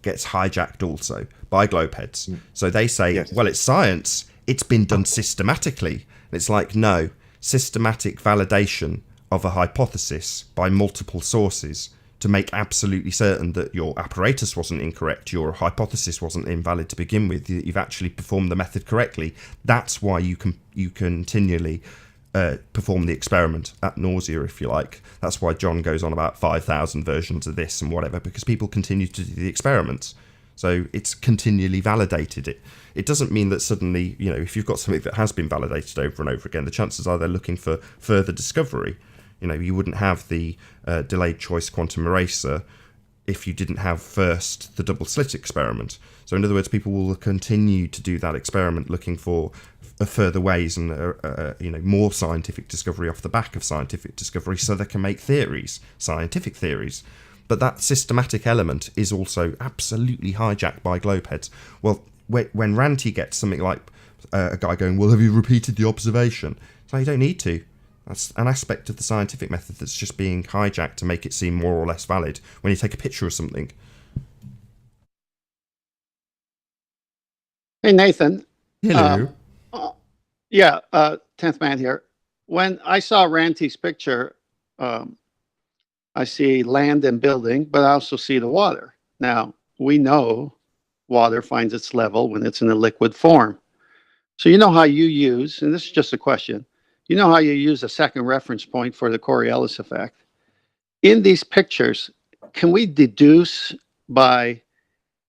hijacked also by globeheads. So they say, well, it's science. It's been done systematically. And it's like, no, systematic validation of a hypothesis by multiple sources to make absolutely certain that your apparatus wasn't incorrect, your hypothesis wasn't invalid to begin with, that you've actually performed the method correctly. That's why you continually perform the experiment ad nauseam, if you like. That's why John goes on about 5,000 versions of this and whatever, because people continue to do the experiments. So it's continually validated. It doesn't mean that suddenly, if you've got something that has been validated over and over again, the chances are they're looking for further discovery. You wouldn't have the delayed choice quantum eraser if you didn't have first the double slit experiment. So in other words, people will continue to do that experiment looking for further ways and more scientific discovery off the back of scientific discovery, so they can make theories, scientific theories. But that systematic element is also absolutely hijacked by globeheads. Well, when Ranty gets something like a guy going, well, have you repeated the observation? So you don't need to. That's an aspect of the scientific method that's just being hijacked to make it seem more or less valid when you take a picture of something. Hey, Nathan. Hello. 10th Man here. When I saw Ranty's picture, I see land and building, but I also see the water. Now, we know water finds its level when it's in a liquid form. So you know how you use, and this is just a question, you know how you use a second reference point for the Coriolis effect. In these pictures, can we deduce by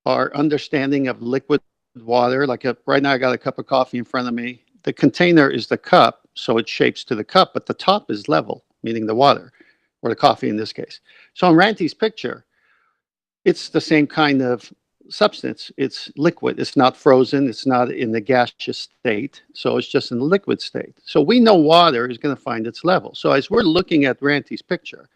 our understanding of liquid water, right now I got a cup of coffee in front of me. The container is the cup, so it shapes to the cup, but the top is level, meaning the water, or the coffee in this case. So in Ranty's picture, it's the same kind of substance. It's liquid. It's not frozen. It's not in the gaseous state. So it's just in the liquid state. So we know water is going to find its level. So as we're looking at Ranty's picture,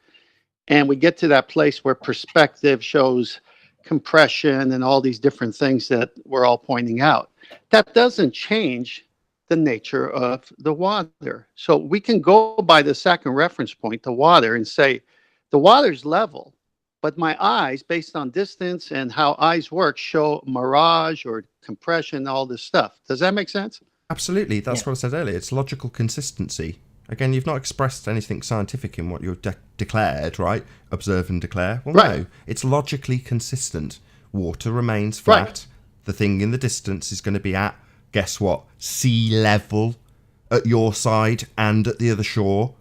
and we get to that place where perspective shows compression and all these different things that we're all pointing out, that doesn't change the nature of the water. So we can go by the second reference point, the water, and say the water's level, but my eyes, based on distance and how eyes work, show mirage or compression, all this stuff. Does that make sense? Absolutely. That's what I said earlier. It's logical consistency. Again, you've not expressed anything scientific in what you've declared, right? Observe and declare. Well, right. No, it's logically consistent. Water remains flat. Right. The thing in the distance is going to be at, guess what, sea level at your side and at the other shore,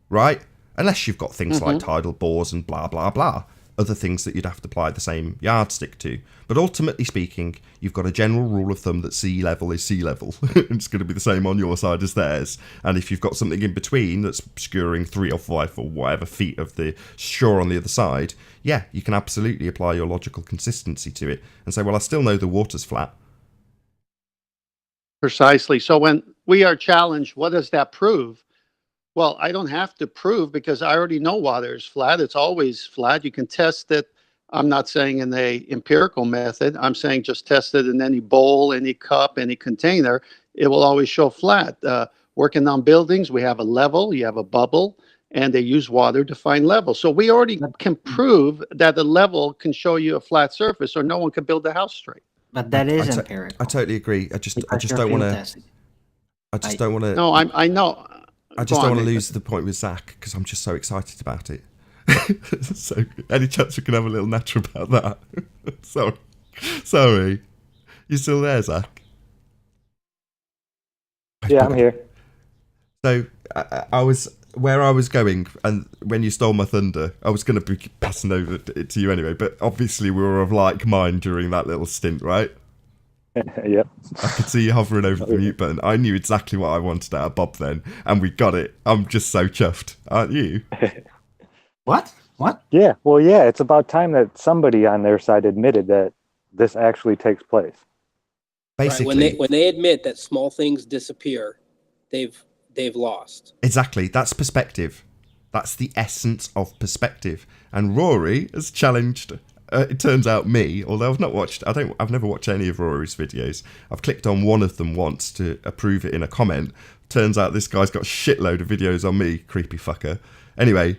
right? Unless you've got things like tidal bores and blah, blah, blah. Other things that you'd have to apply the same yardstick to. But ultimately speaking, you've got a general rule of thumb that sea level is sea level. It's going to be the same on your side as theirs. And if you've got something in between that's obscuring 3 or 5 or whatever feet of the shore on the other side, yeah, you can absolutely apply your logical consistency to it and say, well, I still know the water's flat. Precisely. So when we are challenged, what does that prove? Well, I don't have to prove because I already know water is flat. It's always flat. You can test it. I'm not saying in a empirical method. I'm saying just test it in any bowl, any cup, any container. It will always show flat. Working on buildings, we have a level, you have a bubble, and they use water to find level. So we already can prove that the level can show you a flat surface or no one can build a house straight. But that is empirical. I totally agree. I just don't want to. I just don't want to. No, I know. I just don't want to lose the point with Zach because I'm just so excited about it. So, any chance we can have a little natter about that? Sorry. You still there, Zach? Yeah, I'm here. So, I was where I was going, and when you stole my thunder, I was going to be passing over it to you anyway. But obviously, we were of like mind during that little stint, right? Yep. I could see you hovering over the mute button. I knew exactly what I wanted out of Bob then, and we got it. I'm just so chuffed, aren't you? What? Yeah, well, yeah, it's about time that somebody on their side admitted that this actually takes place. Basically, right. When they admit that small things disappear, they've lost. Exactly. That's perspective. That's the essence of perspective. And Rory has challenged it turns out me, although I've never watched any of Rory's videos. I've clicked on one of them once to approve it in a comment. Turns out this guy's got a shitload of videos on me, creepy fucker. Anyway,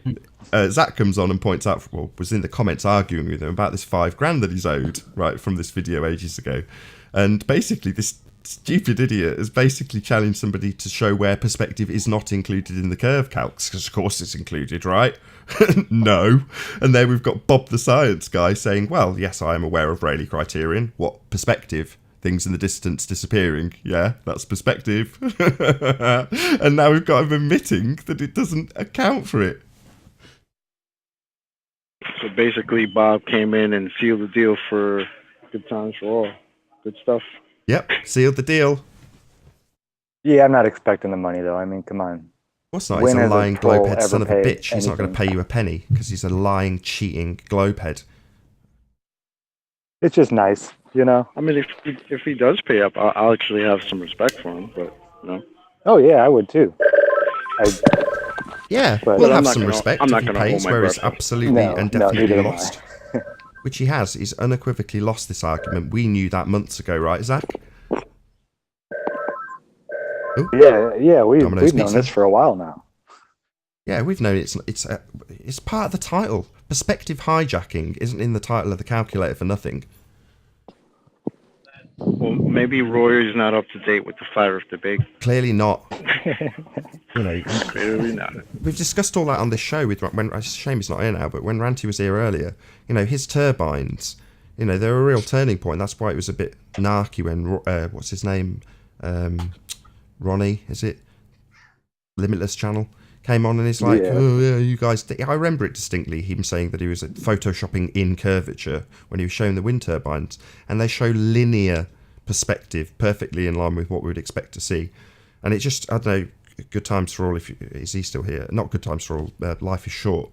Zach comes on and points out, was in the comments arguing with him about this $5,000 that he's owed, right, from this video ages ago. And basically this stupid idiot has basically challenged somebody to show where perspective is not included in the curve calcs, because of course it's included, right? No. And then we've got Bob the science guy saying, well, yes, I am aware of Rayleigh criterion. What perspective? Things in the distance disappearing. Yeah, that's perspective. And now we've got him admitting that it doesn't account for it. So basically, Bob came in and sealed the deal for good times for all. Good stuff. Yep, sealed the deal. Yeah, I'm not expecting the money, though. I mean, come on. Of course not. He's a lying globehead son of a bitch. He's not going to pay you a penny because he's a lying, cheating globehead. It's just nice, you know? I mean, if he does pay up, I'll actually have some respect for him, but, you know. Oh, yeah, I would too. Yeah, we'll have some respect if he pays, where he's absolutely and definitely lost. Which he has. He's unequivocally lost this argument. We knew that months ago, right, Zach? Ooh. Yeah, we've known this for a while now. Yeah, we've known it's part of the title. Perspective hijacking isn't in the title of the calculator for nothing. Well, maybe Rory's not up to date with the flat Earth debate. Clearly not. You know, clearly not. We've discussed all that on this show with when. It's a shame he's not here now, but when Ranty was here earlier, you know, his turbines, you know, they're a real turning point. That's why it was a bit narky when what's his name, Ronnie, is it? Limitless Channel came on and he's like, oh yeah, you guys. I remember it distinctly. Him saying that he was photoshopping in curvature when he was showing the wind turbines, and they show linear perspective, perfectly in line with what we would expect to see. And it just, I don't know. Good times for all. Is he still here? Not good times for all. Life is short.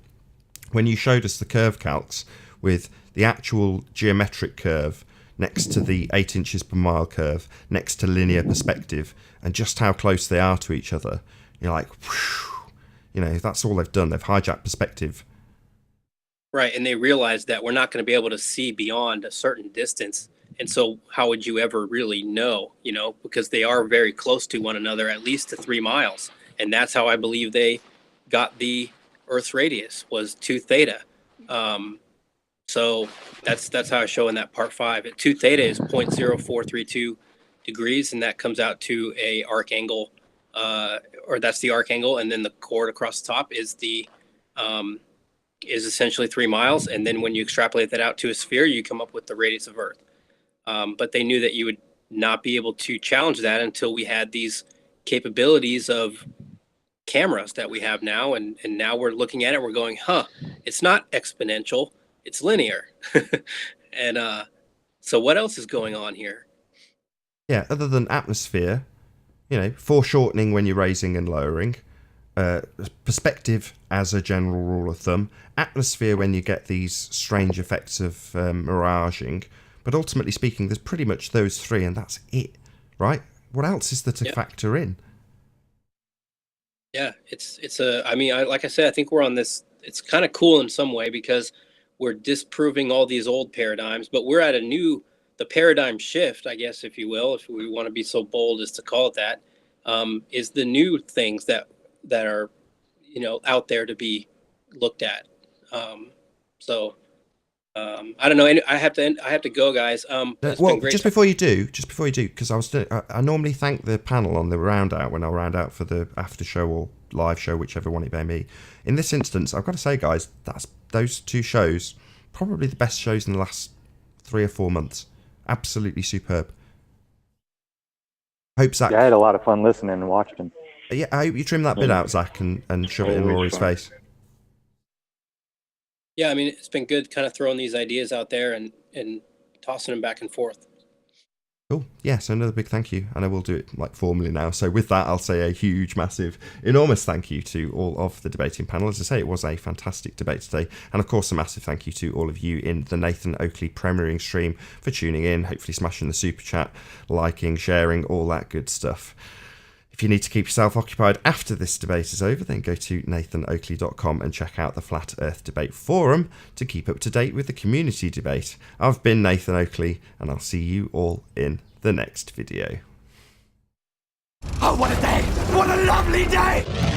When you showed us the curve calcs with the actual geometric curve next to the 8 inches per mile curve, next to linear perspective, and just how close they are to each other, you're like, whew, you know, that's all they've done. They've hijacked perspective. Right, and they realized that we're not going to be able to see beyond a certain distance. And so how would you ever really know, you know, because they are very close to one another, at least to 3 miles. And that's how I believe they got the Earth's radius, was 2 theta. So that's how I show in that part 5. At 2 theta is 0.0432 degrees, and that comes out to a arc angle, or that's the arc angle, and then the chord across the top is the is essentially 3 miles. And then when you extrapolate that out to a sphere, you come up with the radius of Earth. But they knew that you would not be able to challenge that until we had these capabilities of cameras that we have now. And now we're looking at it, we're going, it's not exponential, it's linear. And so what else is going on here? Yeah, other than atmosphere, you know, foreshortening when you're raising and lowering, perspective as a general rule of thumb, atmosphere when you get these strange effects of miraging. But ultimately speaking, there's pretty much those 3, and that's it, right? What else is there to factor in? Yeah, I mean, like I said, I think we're on this, it's kind of cool in some way because we're disproving all these old paradigms, but we're at the paradigm shift, I guess, if you will, if we want to be so bold as to call it that, is the new things that are, you know, out there to be looked at. I don't know. I have to go, guys. Well, just before you do, because I normally thank the panel on the round out when I round out for the after show or live show, whichever one it may be. In this instance, I've got to say, guys, those 2 shows, probably the best shows in the last 3 or 4 months. Absolutely superb. Hope Zach. Yeah, I had a lot of fun listening and watching. Yeah, I hope you trim that bit out, Zach, and shove it in Rory's face. Yeah, I mean, it's been good kind of throwing these ideas out there and tossing them back and forth. Cool. Yeah, so another big thank you, and I will do it like formally now. So with that, I'll say a huge, massive, enormous thank you to all of the debating panel. As I say, it was a fantastic debate today. And of course, a massive thank you to all of you in the Nathan Oakley premiering stream for tuning in, hopefully smashing the super chat, liking, sharing, all that good stuff. If If you need to keep yourself occupied after this debate is over, then go to nathanoakley.com and check out the Flat Earth Debate Forum to keep up to date with the community debate. I've been Nathan Oakley, and I'll see you all in the next video. Oh, what a day! What a lovely day!